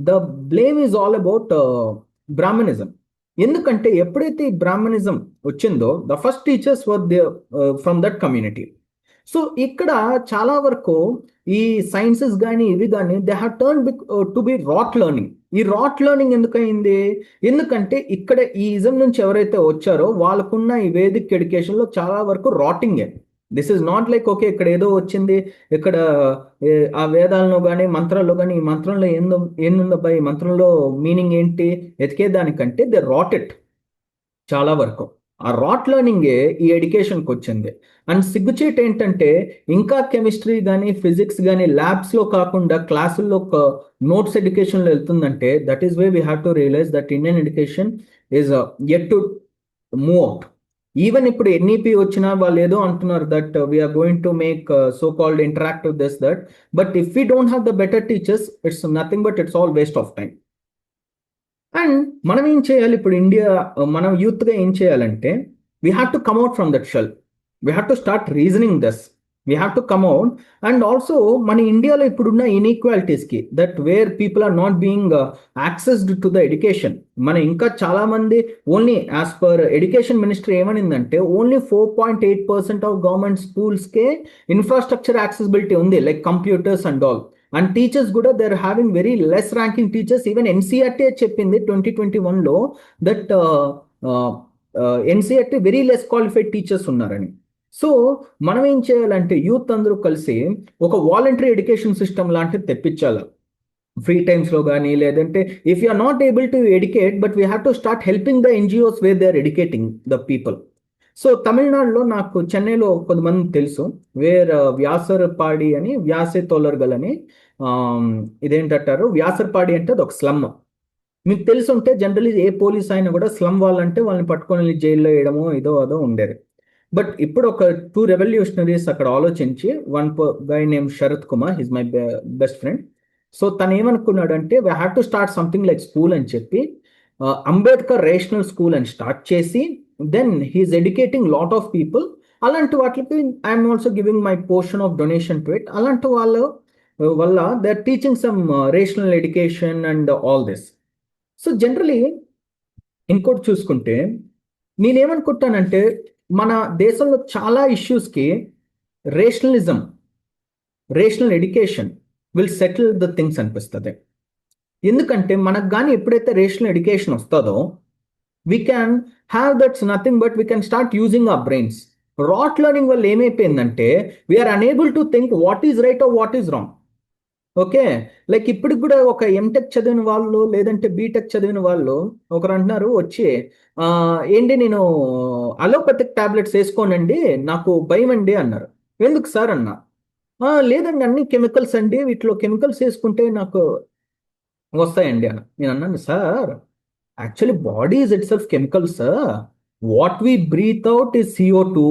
the blame is all about Brahmanism. ఎందుకంటే ఎప్పుడైతే ఈ బ్రాహ్మణిజం వచ్చిందో, the first teachers were the from that community. So ఇక్కడ చాలా వరకు ఈ సైన్సెస్ కానీ ఇవి కానీ they have turn to be rote learning. ఈ రాట్ లెర్నింగ్ ఎందుకు అయింది? ఎందుకంటే ఇక్కడ ఈ ఇజం నుంచి ఎవరైతే వచ్చారో వాళ్ళకున్న ఈ వేదిక్ ఎడ్యుకేషన్లో చాలా వరకు రాటింగే. This is not like okay ఇక్కడ ఏదో వచ్చింది, ఇక్కడ ఆ వేదాల్లో కానీ మంత్రాల్లో కానీ ఈ మంత్రంలో ఏందుందబ్బా, ఈ మంత్రంలో మీనింగ్ ఏంటి ఎతికేదానికంటే దే రాట్ ఇట్. చాలా వరకు ఆ రాట్ లెర్నింగే ఈ ఎడ్యుకేషన్కి వచ్చింది. అండ్ సిగ్గుచేట్ ఏంటంటే ఇంకా కెమిస్ట్రీ కానీ ఫిజిక్స్ కానీ ల్యాబ్స్లో కాకుండా క్లాసుల్లో నోట్స్ ఎడ్యుకేషన్లో వెళ్తుందంటే, that is way we have to realize that Indian education is yet to move out. Even ఇప్పుడు ఎన్ఈపి వచ్చినా వాళ్ళు ఏదో అంటున్నారు that we're going to make so called interactive this that, but if we don't have the better teachers it's nothing but it's all waste of time. And మనం ఏం చేయాలి ఇప్పుడు India, మనం యూత్గా ఏం చేయాలంటే, we have to come out from that shell, we have to start reasoning this, we have to come out. And also మన ఇండియాలో ఇప్పుడున్న ఇన్ఈక్వాలిటీస్కి that where people are not being accessed to the education, మన ఇంకా చాలా మంది only as per education ministry ఏమనిందంటే only 4.8% of government స్కూల్స్కే ఇన్ఫ్రాస్ట్రక్చర్ యాక్సెసిబిలిటీ ఉంది, like computers and all. And teachers కూడా they are having very less ranking teachers. Even NCERT చెప్పింది 2021లో that NCERT very less qualified teachers ఉన్నారని. So మనం ఏం చేయాలంటే యూత్ అందరూ కలిసి ఒక వాలంటరీ ఎడ్యుకేషన్ సిస్టమ్ లాంటిది తెప్పించాలి ఫ్రీ టైమ్స్లో కానీ, లేదంటే if you are not able to educate but we have to start helping the NGOs where they are educating the people. So తమిళనాడులో నాకు చెన్నైలో కొంతమంది తెలుసు, వేర్ వ్యాసర్పాడి అని, వ్యాసే తోలర్గల్ అని, ఇదేంటంటారు వ్యాసర్పాడి అంటే అది ఒక స్లమ్. మీకు తెలుసుంటే జనరల్లీ ఏ పోలీస్ అయినా కూడా స్లమ్ వాళ్ళంటే వాళ్ళని పట్టుకొని జైల్లో వేయడమో ఇదో అదో ఉండేది. బట్ ఇప్పుడు ఒక 2 రెవల్యూషనరీస్ అక్కడ ఆలోచించి, one guy name Sharath Kumar, his my best friend. So తను ఏమనుకున్నాడంటే we have to start something like school అని చెప్పి అంబేద్కర్ రేషనల్ స్కూల్ అని స్టార్ట్ చేసి, then he is educating lot of people. అలాంటి వాటికి I'm also giving my portion of donation to it. అలాంటి వాళ్ళు వల్ల they are teaching some rational education and all this. So generally ఇంకోటి చూసుకుంటే నేనేమనుకుంటానంటే మన దేశంలో చాలా ఇష్యూస్కి rationalism, rational education will settle the things అనిపిస్తుంది. ఎందుకంటే మనకు కానీ ఎప్పుడైతే రేషనల్ ఎడ్యుకేషన్ వస్తుందో we can have that's nothing but we can start using our brains. Rote learning వల్ల ఏమైపోయిందంటే we are unable to think what is right or what is wrong. Okay, like ఇప్పటికి కూడా ఒక ఎంటెక్ చదివిన వాళ్ళు లేదంటే బీటెక్ చదివిన వాళ్ళు ఒకరు అంటున్నారు వచ్చి, ఏంటి నేను అలోపతిక్ టాబ్లెట్స్ వేసుకోనండి నాకు భయం అండి అన్నారు. ఎందుకు సార్ అన్నా, లేదండి అన్ని కెమికల్స్ అండి, వీటిలో కెమికల్స్ వేసుకుంటే నాకు వస్తాయండి అన్న. నేను అన్నాను sir, actually body is itself chemical sir. What we breathe out is CO2,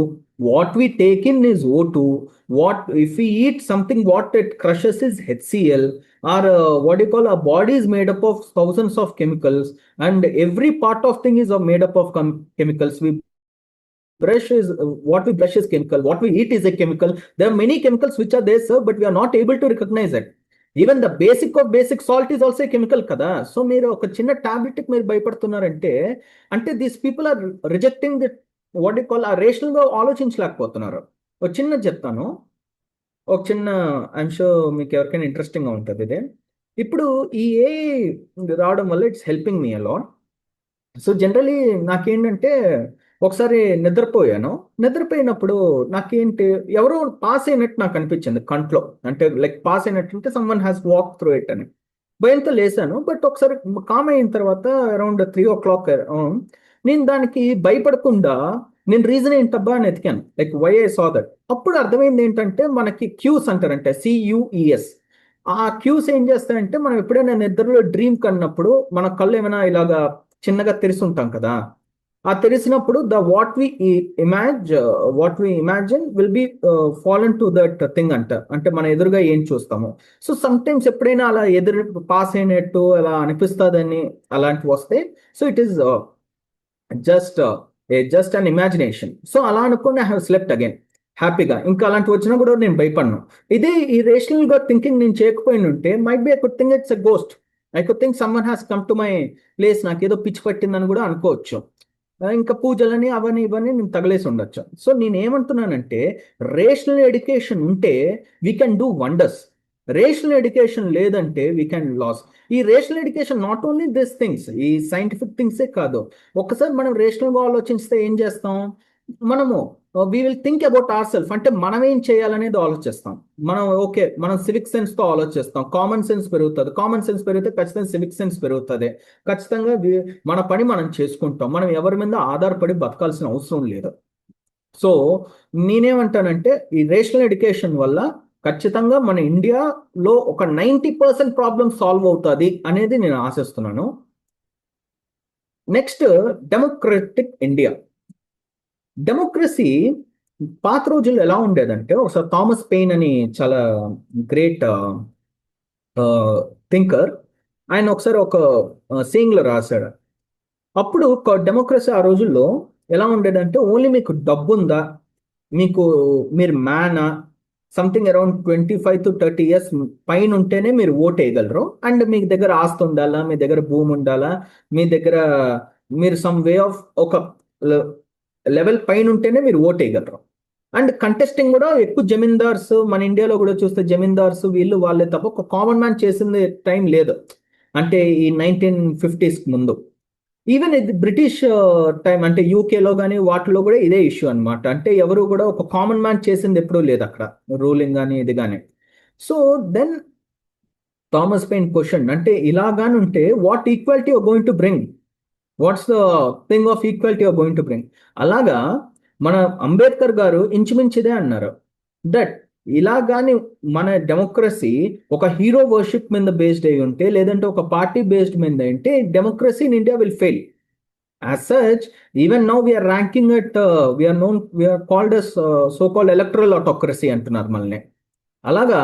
what we take in is O2, what if we eat something what it crushes is HCl, or what do you call, our body is made up of thousands of chemicals, and every part of thing is made up of chemicals. We brush is what we brush is chemical, what we eat is a chemical. There are many chemicals which are there sir, but we are not able to recognize it. Even the basic of basic salt is also chemical కదా. So మీరు ఒక చిన్న టాబ్లెట్కి మీరు భయపడుతున్నారంటే అంటే these people are rejecting the what you call, ఆ రేషనల్గా ఆలోచించలేకపోతున్నారు. ఒక చిన్న చెప్తాను, ఒక చిన్న ఐఎమ్ షూర్ మీకు ఎవరికైనా ఇంట్రెస్టింగ్గా ఉంటుంది ఇది. ఇప్పుడు ఈ AI రావడం వల్ల it's helping me a lot. So generally నాకేంటంటే ఒకసారి నిద్రపోయినప్పుడు నాకేంటి ఎవరో పాస్ అయినట్టు నాకు అనిపించింది కంట్లో, అంటే లైక్ పాస్ అయినట్టు అంటే some one has walk through it అని. భయంతో లేసాను. బట్ ఒకసారి కామ్ అయిన తర్వాత అరౌండ్ 3 o'clock నేను దానికి భయపడకుండా నేను రీజన్ ఏంటబ్బా అని ఎతికాను, like why I saw that. అప్పుడు అర్థమైంది ఏంటంటే మనకి క్యూస్ అంటారంటే CUES, ఆ క్యూస్ ఏం చేస్తాయంటే మనం ఎప్పుడైనా నిద్రలో డ్రీమ్ కన్నప్పుడు మన కళ్ళు ఏమైనా ఇలాగా చిన్నగా తెరిచి ఉంటాం కదా, ఆ తెరిచినప్పుడు the what we imagine will be fallen to that thing అంట. అంటే మన ఎదురుగా ఏం చూస్తాము. సో సమ్ టైమ్స్ ఎప్పుడైనా అలా ఎదురు పాస్ అయినట్టు అలా అనిపిస్తుందని అలాంటివి వస్తే, so it is just just an imagination. So అలా అనుకుని ఐ హావ్ స్లెప్ట్ అగైన్ హ్యాపీగా. ఇంకా అలాంటి వచ్చినా కూడా నేను భయపడను. ఇదే ఈ రేషనల్ గా థింకింగ్ నేను చేయకపోయిన ఉంటే might be I could think it's a ghost. I could think someone has come to my place, నాకు ఏదో పిచ్చి పట్టిందని కూడా అనుకోవచ్చు. ఇంకా పూజలని అవన్నీ ఇవన్నీ నేను తగలేసి ఉండొచ్చు. సో నేను ఏమంటున్నానంటే రేషనల్ ఎడ్యుకేషన్ ఉంటే we can do wonders. Rational education లేదంటే వీ కెన్ లాస్. ఈ rational education not only this things, ఈ సైంటిఫిక్ థింగ్సే కాదు. ఒక్కసారి మనం రేషనల్గా ఆలోచిస్తే ఏం చేస్తాం, మనము we will think about our self. అంటే మనం ఏం చేయాలనేది ఆలోచిస్తాం. మనం ఓకే, మనం సివిక్ సెన్స్ తో ఆలోచిస్తాం, కామన్ సెన్స్ పెరుగుతుంది. కామన్ సెన్స్ పెరిగితే ఖచ్చితంగా సివిక్ సెన్స్ పెరుగుతుంది. ఖచ్చితంగా మన పని మనం చేసుకుంటాం. మనం ఎవరి మీద ఆధారపడి బతకాల్సిన అవసరం లేదు. సో నేనేమంటానంటే ఈ రేషనల్ ఎడ్యుకేషన్ వల్ల ఖచ్చితంగా మన ఇండియాలో ఒక 90% ప్రాబ్లమ్ సాల్వ్ అవుతుంది అనేది నేను ఆశిస్తున్నాను. Next, democratic India. డెమోక్రసీ పాత రోజుల్లో ఎలా ఉండేదంటే, ఒకసారి థామస్ పెయిన్ అని చాలా గ్రేట్ థింకర్, ఆయన ఒకసారి ఒక సేయింగ్ లో రాశాడు. అప్పుడు డెమోక్రసీ ఆ రోజుల్లో ఎలా ఉండేదంటే, ఓన్లీ మీకు డబ్బు ఉందా, మీకు మీరు మ్యానా, సంథింగ్ అరౌండ్ 25 to 30 years పైన ఉంటేనే మీరు ఓట్ వేయగలరు. అండ్ మీ దగ్గర ఆస్తి ఉండాలా, మీ దగ్గర భూమి ఉండాలా, మీ దగ్గర మీరు సమ్ వే ఆఫ్ ఒక లెవెల్ పైన ఉంటేనే మీరు ఓట్ వేయగలరు. అండ్ కంటెస్టింగ్ కూడా ఎక్కువ జమీందార్స్, మన ఇండియాలో కూడా చూస్తే జమీందార్స్ వీళ్ళు వాళ్ళే తప్ప ఒక కామన్ మ్యాన్ చేసింది టైం లేదు. అంటే ఈ 1950s ముందు, ఈవెన్ ఇది బ్రిటిష్ టైం అంటే యూకేలో కానీ వాటిలో కూడా ఇదే ఇష్యూ అన్నమాట. అంటే ఎవరు కూడా ఒక కామన్ మ్యాన్ చేసింది ఎప్పుడూ లేదు అక్కడ, రూలింగ్ కానీ ఇది కానీ. So then Thomas Paine question అంటే ఇలాగాని ఉంటే what equality are going to bring, what's the thing of equality are going to bring. అలాగా మన అంబేద్కర్ గారు ఇంచుమించుదే అన్నారు, దట్ ఇలా కానీ మన డెమోక్రసీ ఒక హీరో వర్షిప్ మీద బేస్డ్ అయి ఉంటే, లేదంటే ఒక పార్టీ బేస్డ్ మీద అంటే democracy in India will fail. As such, even now we are ranking it, we are called as so-called electoral autocracy అంటున్నారు మనల్ని. అలాగా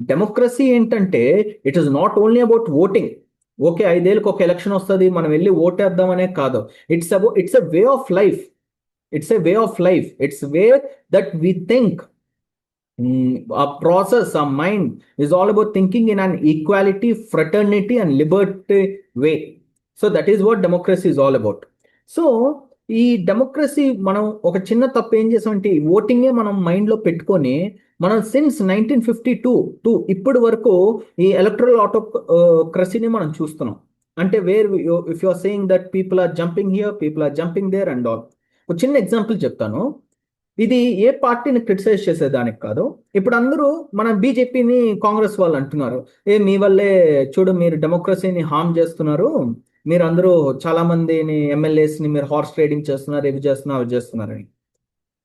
డెమోక్రసీ ఏంటంటే it is not only about voting. Okay, 5 ఏళ్ళకి ఒక ఎలక్షన్ వస్తుంది, మనం వెళ్ళి ఓటేద్దామనే కాదు. It's a way of life. It's a way of life. It's way that we think. A process, a mind is all about thinking in an equality, fraternity, and liberty way. So that is what democracy is all about. So ఈ democracy మనం ఒక చిన్న తప్పు ఏం చేసామంటే ఓటింగే మనం మైండ్లో పెట్టుకొని మనం సిన్స్ 1952 టు ఇప్పటి వరకు ఈ ఎలక్ట్రల్ ఆటోక్రసీని మనం చూస్తున్నాం. అంటే where if you are saying that people are jumping here, people are jumping there and all. ఒక చిన్న ఎగ్జాంపుల్ చెప్తాను. ఇది ఏ పార్టీని క్రిటిసైజ్ చేసేదానికి కాదు. ఇప్పుడు అందరూ మన బీజేపీని కాంగ్రెస్ వాళ్ళు అంటున్నారు, మీ వల్లే చూడు మీరు డెమోక్రసీని హార్మ్ చేస్తున్నారు, మీరు అందరూ చాలా మందిని ఎమ్మెల్యేస్ని మీరు హార్స్ ట్రేడింగ్ చేస్తున్నారు, ఇవి చేస్తున్నారు, అవి చేస్తున్నారని.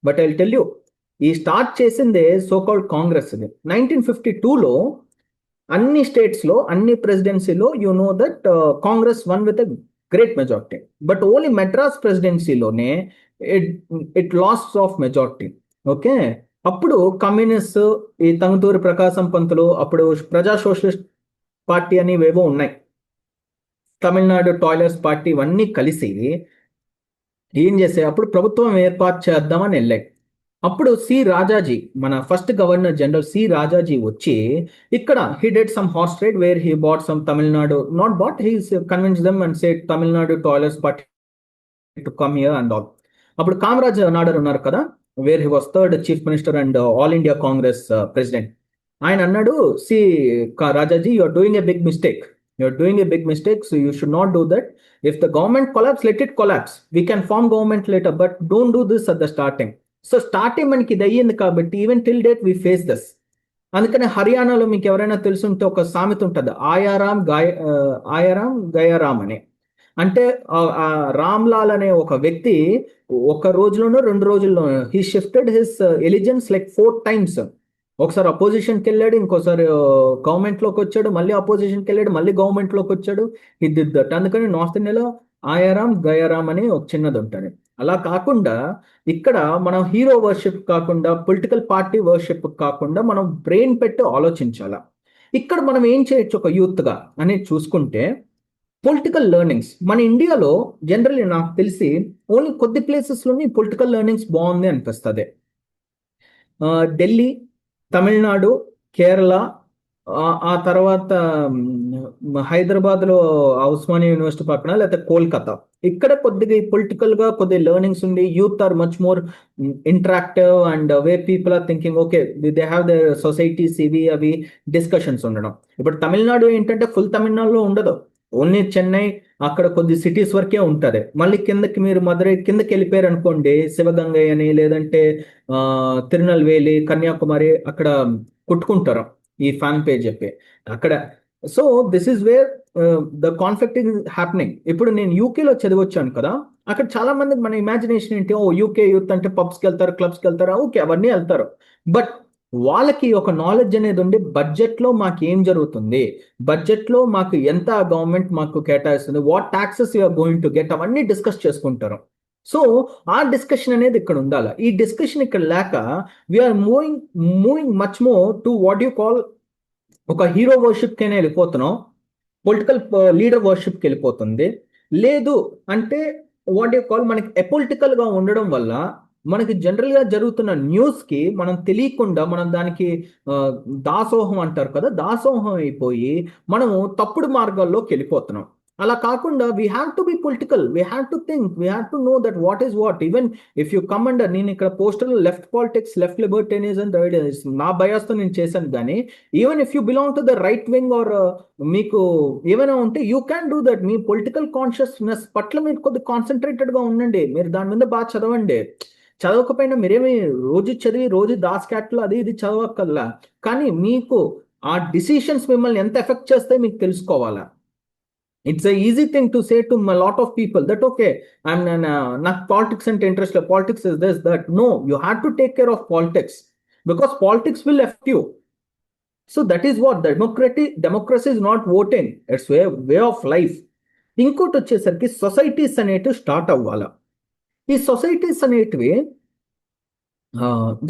But I will tell you, ఈ స్టార్ట్ చేసిందే సోకాల్డ్ కాంగ్రెస్. ఇది 1952లో అన్ని స్టేట్స్లో, అన్ని ప్రెసిడెన్సీలో you know that Congress won with a great majority. But only Madras ప్రెసిడెన్సీలోనే it loss of majority. Okay, అప్పుడు కమ్యూనిస్ట్, ఈ తంగుతూరి ప్రకాశం పంతులు, అప్పుడు ప్రజా సోషలిస్ట్ పార్టీ అని ఏవో ఉన్నాయి, తమిళనాడు టాయిలర్స్ పార్టీ, ఇవన్నీ కలిసి ఏం చేసే అప్పుడు ప్రభుత్వం ఏర్పాటు చేద్దామని వెళ్ళాయి. అప్పుడు సి రాజాజీ, మన first governor general C Rajaji వచ్చి ఇక్కడ he did some horse trade where he bought some Tamil Nadu, not bought, he convince them and said Tamil Nadu toilers party to come here and all. అప్పుడు కామరాజ్ నాడర్ ఉన్నారు కదా, where he was third chief minister and all India Congress president. ఆయన అన్నాడు, C Rajaji, you are doing a big mistake. You're doing a big mistake, so you should not do that. If the government collapse, let it collapse. We can form government later, but don't do this at the starting. So starting మనకి ఇది అయ్యింది కాబట్టి even till date we face this. అందుకని హర్యానాలో మీకు ఎవరైనా తెలుసుంటే ఒక సామెత ఉంటుంది, ఆయారాం గయారాం అని. అంటే రామ్లాల్ అనే ఒక వ్యక్తి ఒక రోజులోనో 2 రోజుల్లోనో he shifted his allegiance like 4 times. ఒకసారి అపోజిషన్కి వెళ్ళాడు, ఇంకోసారి గవర్నమెంట్లోకి వచ్చాడు, మళ్ళీ అపోజిషన్కి వెళ్ళాడు, మళ్ళీ గవర్నమెంట్లోకి వచ్చాడు. ఇది దట్ అందుకని నార్త్ ఇండియాలో ఆయారాం గయారాం అని ఒక చిన్నది ఉంటుంది. అలా కాకుండా ఇక్కడ మనం హీరో వర్షిప్ కాకుండా, పొలిటికల్ పార్టీ వర్షిప్ కాకుండా మనం బ్రెయిన్ పెట్టి ఆలోచించాల. ఇక్కడ మనం ఏం చేయొచ్చు ఒక యూత్గా అనేది చూసుకుంటే, పొలిటికల్ లెర్నింగ్స్ మన ఇండియాలో జనరల్లీ నాకు తెలిసి ఓన్లీ కొద్ది ప్లేసెస్లోని పొలిటికల్ లెర్నింగ్స్ బాగుంది అనిపిస్తుంది. ఢిల్లీ, తమిళనాడు, కేరళ, ఆ తర్వాత హైదరాబాద్లో ఉస్మానియా యూనివర్సిటీ పక్కన, లేకపోతే కోల్కతా. ఇక్కడ కొద్దిగా పొలిటికల్గా కొద్దిగా లెర్నింగ్స్ ఉండి youth are much more interactive and way people are thinking okay they have the societies ఇవి అవి డిస్కషన్స్ ఉండడం. ఇప్పుడు తమిళనాడు ఏంటంటే ఫుల్ తమిళనాడులో ఉండదు, ఓన్లీ చెన్నై అక్కడ కొద్ది సిటీస్ వరకే ఉంటుంది. మళ్ళీ కిందకి మీరు మధురై కిందకి వెళ్ళిపోయారు అనుకోండి, శివగంగై అని లేదంటే తిరునల్వేలి, కన్యాకుమారి అక్కడ కొట్టుకుంటారు ఈ ఫ్యాన్ పేజ్ చెప్పి అక్కడ. So this is wear the conflict is happening. ఇప్పుడు నేను యూకేలో చదివొచ్చాను కదా, అక్కడ చాలా మందికి మన ఇమాజినేషన్ ఏంటి, ఓ యూకే యూత్ అంటే పబ్స్కి వెళ్తారు, క్లబ్స్కి వెళ్తారు, ఓకే అవన్నీ వెళ్తారు. బట్ వాళ్ళకి ఒక నాలెడ్జ్ అనేది ఉండి బడ్జెట్లో మాకు ఏం జరుగుతుంది, బడ్జెట్లో మాకు ఎంత గవర్నమెంట్ మాకు కేటాయిస్తుంది, what taxes you are going to get, అవన్నీ డిస్కస్ చేసుకుంటారు. సో ఆ డిస్కషన్ అనేది ఇక్కడ ఉండాలి. ఈ డిస్కషన్ ఇక్కడ లేక we are moving much more to what you call ఒక హీరో వర్షిప్కి వెళ్ళిపోతున్నాం, పొలిటికల్ లీడర్ వర్షిప్కి వెళ్ళిపోతుంది. లేదు అంటే వాట్ యూ కాల్ మనకి అపొలిటికల్గా ఉండడం వల్ల మనకి జనరల్గా జరుగుతున్న న్యూస్కి మనం తెలియకుండా మనం దానికి దాసోహం అంటారు కదా, దాసోహం అయిపోయి మనము తప్పుడు మార్గాల్లోకి వెళ్ళిపోతున్నాం. అలా కాకుండా we have to be political, we have to think, we have to know that what is what. Even if you come under, నేను ఇక్కడ postal left politics, left libertarianism నా బయాస్తో నేను చేశాను. కానీ even if you belong to the right wing or మీకు ఏమైనా ఉంటే యూ క్యాన్ డూ దట్. మీ పొలిటికల్ కాన్షియస్నెస్ పట్ల మీరు కొద్దిగా కాన్సన్ట్రేటెడ్గా ఉండండి, మీరు దాని మీద బాగా చదవండి. చదవకపోయినా మీరేమి రోజు చదివి రోజు దాస్ క్యాట్లు అది ఇది చదవక్కల్లా, కానీ మీకు ఆ డిసిషన్స్ మిమ్మల్ని ఎంత ఎఫెక్ట్ చేస్తాయి మీకు తెలుసుకోవాలా. It's a easy thing to say to lot of people that okay నాకు పాలిటిక్స్ అంటే ఇంట్రెస్ట్ లేదు, politics is this that. No, you have to take care of politics because politics will effect you. So that is what democracy is not voting, it's way of life. ఇంకోటి వచ్చేసరికి societies అనేటివి start అవ్వాలా. ఈ societies అనేటివి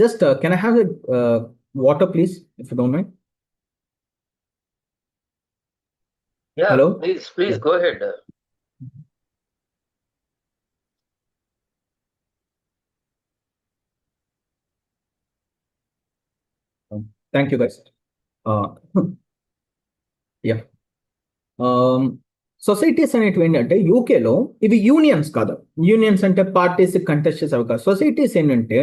just can I have water please if you don't mind. Yeah, Hello? please Yeah. go ahead. Thank you, guys. Yeah. Societies అనేటివి ఏంటంటే యూకేలో ఇవి యూనియన్స్ కాదు. యూనియన్స్ అంటే పార్టీస్ కంటెస్ట్ చేసేవి కాదు. సొసైటీస్ ఏంటంటే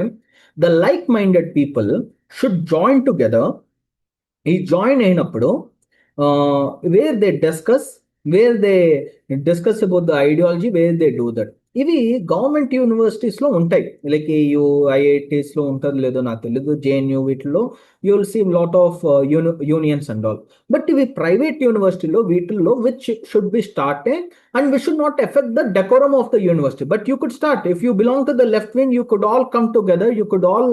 the like minded people should join together. ఈ జాయిన్ అయినప్పుడు where they discuss about the ideology, where they do that. ఇవి గవర్నమెంట్ యూనివర్సిటీస్లో ఉంటాయి, లైక్ ఐఐటీస్లో ఉంటుంది లేదో నాకు తెలియదు, జేఎన్యూ వీటిల్లో you will see lot of unions and all. But ఇవి ప్రైవేట్ యూనివర్సిటీలో వీటిల్లో which should be started and we should not effect the decorum of the university. But you could start if you belong to the left wing, you could all come together, you could all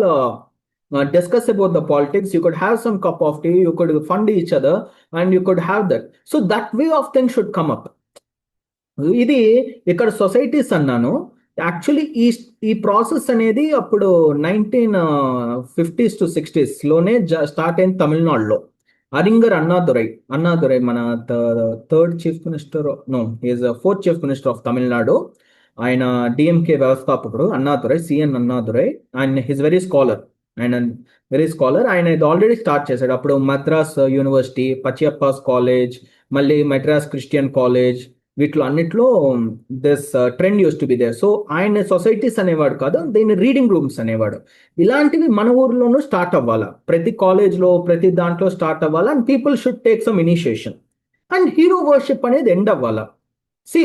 discuss about the politics, you could have some cup of tea, you could fund each other and you could have that. So that way of things should come up. ఇది ఇక్కడ societies అన్నాను. Actually ఈ process అనేది అప్పుడు 1950s to 60s లోనే start అయింది తమిళనాడులో. అరింగర్ అన్నాదురై మన third chief minister, no is fourth chief minister of Tamil Nadu. ఆయన డిఎంకే వ్యవస్థాపకుడు అన్నాదురై, సిఎన్ అన్నాదురై. ఆయన హిజ్ వెరీ స్కాలర్, ఆయన ఇది ఆల్రెడీ స్టార్ట్ చేశాడు. అప్పుడు మద్రాస్ యూనివర్సిటీ, పచ్చియప్పాస్ కాలేజ్, మళ్ళీ మెడ్రాస్ క్రిస్టియన్ కాలేజ్, వీటిలో అన్నిట్లో this trend use to be there. So ఆయన సొసైటీస్ అనేవాడు కాదు, దీన్ని రీడింగ్ రూమ్స్ అనేవాడు. ఇలాంటివి మన ఊర్లోనూ స్టార్ట్ అవ్వాలా, ప్రతి కాలేజ్లో ప్రతి దాంట్లో స్టార్ట్ అవ్వాలా. And people should take some initiation. And hero worship అనేది ఎండ్ అవ్వాలా. See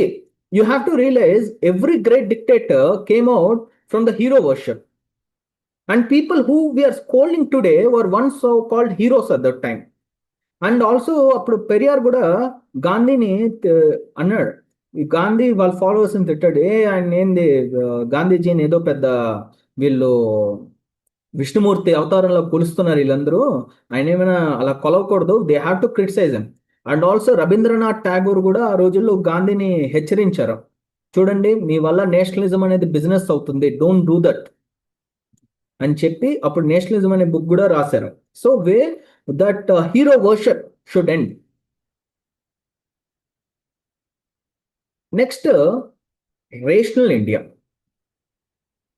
you have to realise every great dictator came out from the hero worship. And people who we are scolding today were once so-called heroes at that time. And also అప్పుడు పెరియార్ కూడా గాంధీని అన్నాడు, ఈ గాంధీ వాళ్ళ ఫాలోవర్స్ని తిట్టాడు, ఆయన ఏంది గాంధీజీని ఏదో పెద్ద వీళ్ళు విష్ణుమూర్తి అవతారంలో కొలుస్తున్నారు వీళ్ళందరూ. ఆయన ఏమైనా అలా కొలవకూడదు, they have to criticize him. And also Rabindranath Tagore కూడా ఆ రోజుల్లో గాంధీని హెచ్చరించారు, చూడండి మీ వల్ల నేషనలిజం అనేది బిజినెస్ అవుతుంది, డోంట్ డూ దట్ అని చెప్పి అప్పుడు నేషనలిజం అనే బుక్ కూడా రాశారు. So way that hero worship should end. Next, rational India.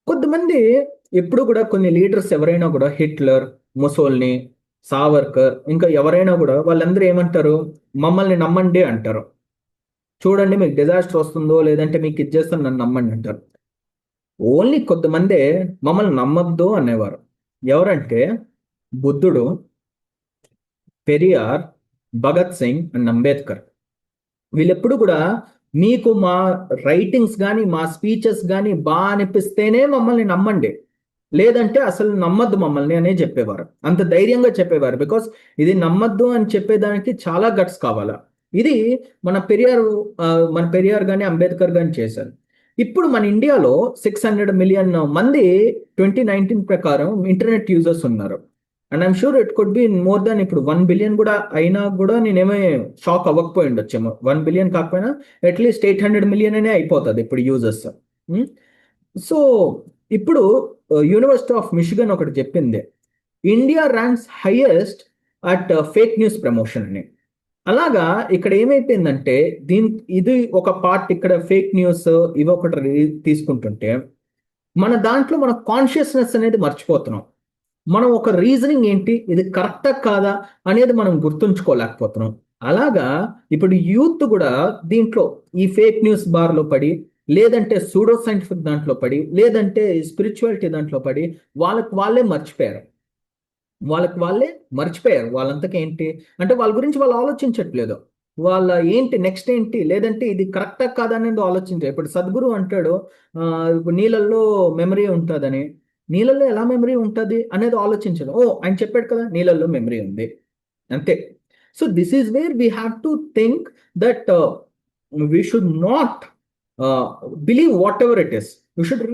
కొంతమంది ఎప్పుడు కూడా కొన్ని లీడర్స్ ఎవరైనా కూడా హిట్లర్, ముసోల్ని, సావర్కర్, ఇంకా ఎవరైనా కూడా వాళ్ళందరూ ఏమంటారు, మమ్మల్ని నమ్మండి అంటారు. చూడండి మీకు డిజాస్టర్ వస్తుందో లేదంటే మీకు ఇది చేస్తాను నన్ను నమ్మండి అంటారు. ఓన్లీ కొంతమందే మమ్మల్ని నమ్మద్దు అనేవారు. ఎవరంటే బుద్ధుడు, పెరియార్, భగత్ సింగ్ అండ్ అంబేద్కర్. వీళ్ళెప్పుడు కూడా మీకు మా రైటింగ్స్ కానీ మా స్పీచెస్ కానీ బాగా అనిపిస్తేనే మమ్మల్ని నమ్మండి, లేదంటే అసలు నమ్మద్దు మమ్మల్ని అనే చెప్పేవారు. అంత ధైర్యంగా చెప్పేవారు. బికాస్ ఇది నమ్మద్దు అని చెప్పేదానికి చాలా గట్స్ కావాలా. ఇది మన పెరియార్ మన పెరియార్ కానీ అంబేద్కర్ కానీ చేశారు. ఇప్పుడు మన ఇండియాలో 600 మిలియన్ మంది 2019 ప్రకారం ఇంటర్నెట్ యూజర్స్ ఉన్నారు. And I'm sure it could be more than, ఇప్పుడు 1 బిలియన్ కూడా అయినా కూడా నేనేమే షాక్ అవ్వకపోయి ఉండొచ్చేమో. 1 బిలియన్ కాకపోయినా అట్లీస్ట్ 800 మిలియన్ అనే అయిపోతుంది ఇప్పుడు యూజర్స్. సో ఇప్పుడు యూనివర్సిటీ ఆఫ్ మిషిగన్ ఒకటి చెప్పింది, India ranks highest at fake news promotion అని. అలాగా ఇక్కడ ఏమైపోయిందంటే ఇది ఒక పార్ట్, ఇక్కడ ఫేక్ న్యూస్ ఇవి ఒకటి తీసుకుంటుంటే మన దాంట్లో మన కాన్షియస్నెస్ అనేది మర్చిపోతున్నాం. మనం ఒక రీజనింగ్ ఏంటి, ఇది కరెక్టా కాదా అనేది మనం గుర్తుంచుకోలేకపోతున్నాం. అలాగా ఇప్పుడు యూత్ కూడా దీంట్లో ఈ ఫేక్ న్యూస్ బార్లో పడి, లేదంటే సూడో సైంటిఫిక్ దాంట్లో పడి, లేదంటే స్పిరిచువాలిటీ దాంట్లో పడి వాళ్ళే మర్చిపోయారు. వాళ్ళంతకీ ఏంటి అంటే వాళ్ళ గురించి వాళ్ళు ఆలోచించట్లేదు. వాళ్ళ ఏంటి నెక్స్ట్ ఏంటి, లేదంటే ఇది కరెక్టా కాదా అనేది ఆలోచించారు. ఇప్పుడు సద్గురు అంటాడు ఇప్పుడు నీళ్ళల్లో మెమరీ ఉంటుందని. నీళ్ళల్లో ఎలా మెమరీ ఉంటుంది అనేది ఆలోచించడం. ఆయన చెప్పాడు కదా నీళ్ళల్లో మెమరీ ఉంది, అంతే. So this is where we have to think that we should not believe what ever it is. You should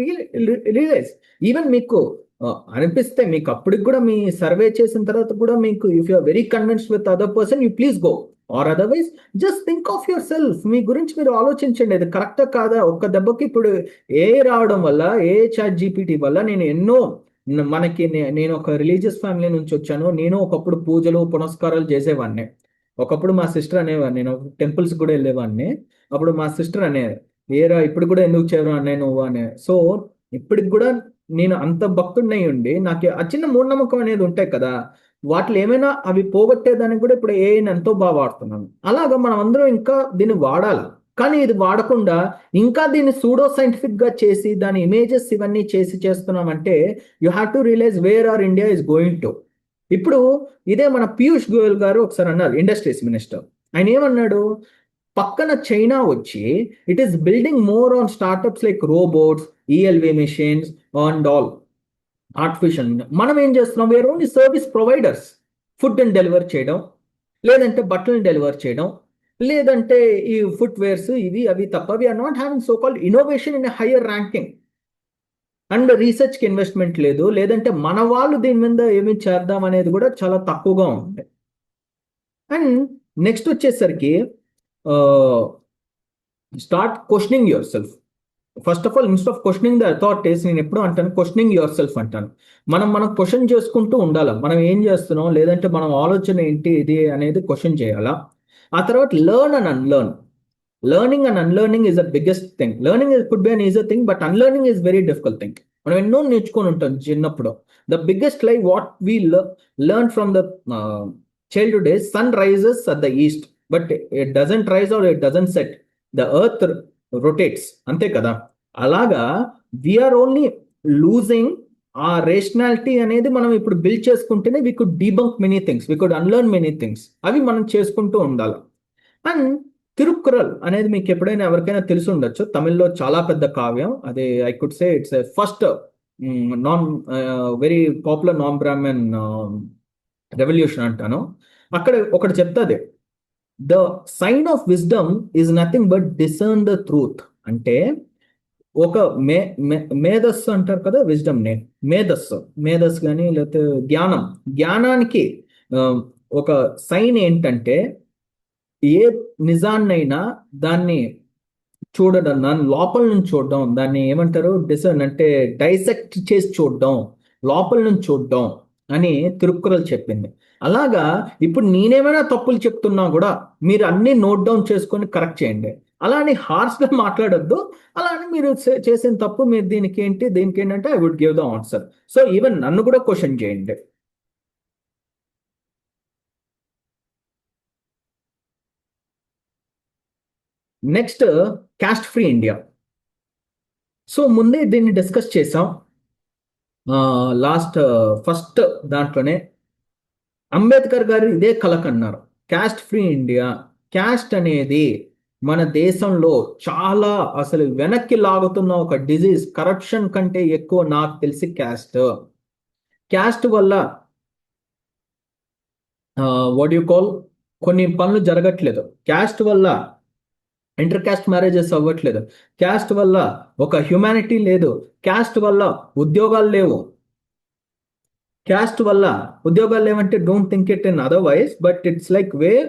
realise. Even మీకు అనిపిస్తే, మీకు అప్పటికి కూడా మీ సర్వే చేసిన తర్వాత కూడా మీకు if you are very convinced with other person, you please go. Or otherwise just think of your self. మీ గురించి మీరు ఆలోచించండి, ఇది కరెక్టా కాదా. ఒక్క దెబ్బకి ఇప్పుడు ఏ రావడం వల్ల, ఏ చాట్ జీపీటీ వల్ల నేను ఎన్నో నేను ఒక రిలీజియస్ ఫ్యామిలీ నుంచి వచ్చాను. నేను ఒకప్పుడు పూజలు పునస్కారాలు చేసేవాడిని. ఒకప్పుడు మా సిస్టర్ అనేవాడిని, నేను టెంపుల్స్ కూడా వెళ్ళేవాడిని. అప్పుడు మా సిస్టర్ అనేది, ఏరా ఇప్పుడు కూడా ఎందుకు చేయరు అన్నయ్య నువ్వు అనే. సో ఇప్పటికి కూడా నేను అంత భక్తుడినై ఉండి నాకు ఆ చిన్న మూఢనమ్మకం అనేది ఉంటాయి కదా, వాటిలో ఏమైనా అవి పోగొట్టేదానికి కూడా ఇప్పుడు ఏఐని ఎంతో బాగా వాడుతున్నాను. అలాగా మనం అందరం ఇంకా దీన్ని వాడాలి. కానీ ఇది వాడకుండా ఇంకా దీన్ని సూడో సైంటిఫిక్ గా చేసి దాని ఇమేజెస్ ఇవన్నీ చేస్తున్నామంటే you have to realise where are India is going to. ఇప్పుడు ఇదే మన పీయూష్ గోయల్ గారు ఒకసారి అన్నారు, ఇండస్ట్రీస్ మినిస్టర్. ఆయన ఏమన్నాడు, పక్కన చైనా వచ్చి it is building more on startups like robots, ELV machines and all artificial. మనం ఏం చేస్తున్నాం, where only service providers. Food అని డెలివర్ చేయడం, లేదంటే బట్టలను డెలివర్ చేయడం, లేదంటే ఈ ఫుట్ వేర్స్ ఇవి అవి తప్ప we're not having so called innovation in higher ranking. And రీసెర్చ్కి ఇన్వెస్ట్మెంట్ లేదు, లేదంటే మన వాళ్ళు దీని మీద ఏమి చేద్దాం అనేది కూడా చాలా తక్కువగా ఉంది. అండ్ నెక్స్ట్ వచ్చేసరికి start questioning your self. First of all instead of questioning the authorities, నేను ఎప్పుడు అంటాను క్వశ్చనింగ్ యువర్ సెల్ఫ్ అంటాను. మనం క్వశ్చన్ చేసుకుంటూ ఉండాలి, మనం ఏం చేస్తున్నాం, లేదంటే మనం ఆలోచన ఏంటి ఇది అనేది క్వశ్చన్ చేయాలా. ఆ తర్వాత learn and unlearn. Learning and unlearning is the biggest thing. Learning could be an easy thing, but unlearning is very difficult thing. మనం ఎన్నో నేర్చుకొని ఉంటాం చిన్నప్పుడు. The biggest life what we learn from the childhood is sun rises at the east but it doesn't rise or it doesn't set, the earth rotates, అంతే కదా. అలాగా we are only losing a rationality అనేది మనం ఇప్పుడు build చేసుకుంటేనే we could debunk many things, we could unlearn many things. అవి మనం చేసుకుంటూ ఉండాలి. అండ్ తిరుక్కురల్ అనేది మీకు ఎప్పుడైనా ఎవరికైనా తెలిసి ఉండొచ్చు, తమిళ్లో చాలా పెద్ద కావ్యం అది. I could say it's first non very popular non Brahman revolution అంటాను. అక్కడ ఒకటి చెప్తుంది, the sign of wisdom is nothing but discern the truth. అంటే ఒక మే మేధస్సు అంటారు కదా, విజ్డమ్ నే మేధస్సు కానీ లేకపోతే జ్ఞానానికి ఆ, ఒక సైన్ ఏంటంటే ఏ నిజాన్నైనా దాన్ని చూడడం, దాని లోపల నుంచి చూడడం, దాన్ని ఏమంటారు డిసర్న్ అంటే డైసెక్ట్ చేసి చూడడం, లోపల నుంచి చూడడం అని తిరుక్కురల్ చెప్పింది. అలాగా ఇప్పుడు నేనేమైనా తప్పులు చెప్తున్నా కూడా మీరు అన్ని నోట్ డౌన్ చేసుకొని కరెక్ట్ చేయండి. అలా అని హార్ష్గా మాట్లాడొద్దు. అలా అని మీరు చేసిన తప్పు మీరు దీనికి ఏంటంటే I would give the answer. So even నన్ను కూడా క్వశ్చన్ చేయండి. Next, caste free India. So ముందే దీన్ని డిస్కస్ చేసాం. ఫస్ట్ దాంట్లోనే అంబేద్కర్ గారు ఇదే కలకన్నారు, క్యాస్ట్ ఫ్రీ ఇండియా. క్యాస్ట్ అనేది మన దేశంలో చాలా అసలు వెనక్కి లాగుతున్న ఒక డిజీజ్. కరప్షన్ కంటే ఎక్కువ నాకు తెలిసి క్యాస్ట్ వల్ల వాట్ యు కాల్ కొన్ని పనులు జరగట్లేదు. క్యాస్ట్ వల్ల ఇంటర్ క్యాస్ట్ మ్యారేజెస్ అవ్వట్లేదు. క్యాస్ట్ వల్ల ఒక హ్యుమానిటీ లేదు. క్యాస్ట్ వల్ల ఉద్యోగాలు లేవు. క్యాస్ట్ వల్ల ఉద్యోగాలు లేవంటే don't think it in otherwise, but it's like where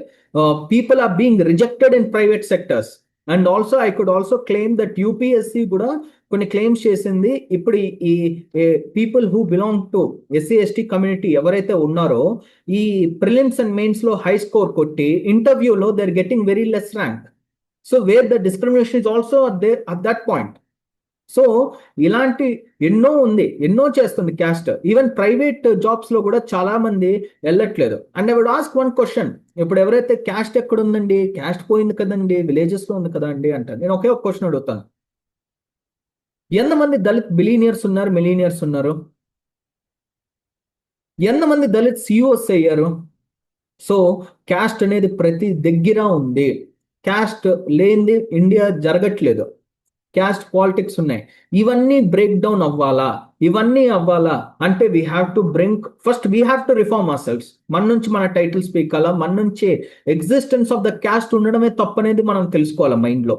people are being rejected in private sectors. And also I could also claim that UPSC కూడా కొన్ని క్లెయిమ్స్ చేసింది. ఇప్పుడు ఈ people who belong to SC ST community ఎవరైతే ఉన్నారో ఈ prelims and mains లో high score కొట్టి ఇంటర్వ్యూలో they are getting very less rank. So where the discrimination is also there at that point. So ఇలాంటి ఎన్నో చేస్తుంది క్యాస్ట్. ఈవెన్ ప్రైవేట్ జాబ్స్ లో కూడా చాలా మంది వెళ్ళట్లేదు. And I would ask one question, ఇప్పుడు ఎవరైతే క్యాస్ట్ ఎక్కడ ఉందండి, క్యాస్ట్ పోయింది కదండి, విలేజెస్ లో ఉంది కదా అండి అంటారు. నేను ఒకే ఒక క్వశ్చన్ అడుగుతాను, ఎంతమంది దళిత్ బిలీనియర్స్ ఉన్నారు, మిలీనియర్స్ ఉన్నారు? ఎంతమంది దళిత్ సిఇఓస్ అయ్యారు? సో క్యాస్ట్ అనేది ప్రతి దగ్గర ఉంది. క్యాస్ట్ లేనిది ఇండియా జరగట్లేదు. క్యాస్ట్ పాలిటిక్స్ ఉన్నాయి. ఇవన్నీ బ్రేక్ డౌన్ అవ్వాలా, అంటే we have to we have to reform ourselves. మన నుంచి మన టైటిల్స్ పీకాలా, మన నుంచి ఎగ్జిస్టెన్స్ ఆఫ్ ద క్యాస్ట్ ఉండడమే తప్పనేది మనం తెలుసుకోవాలి మైండ్ లో.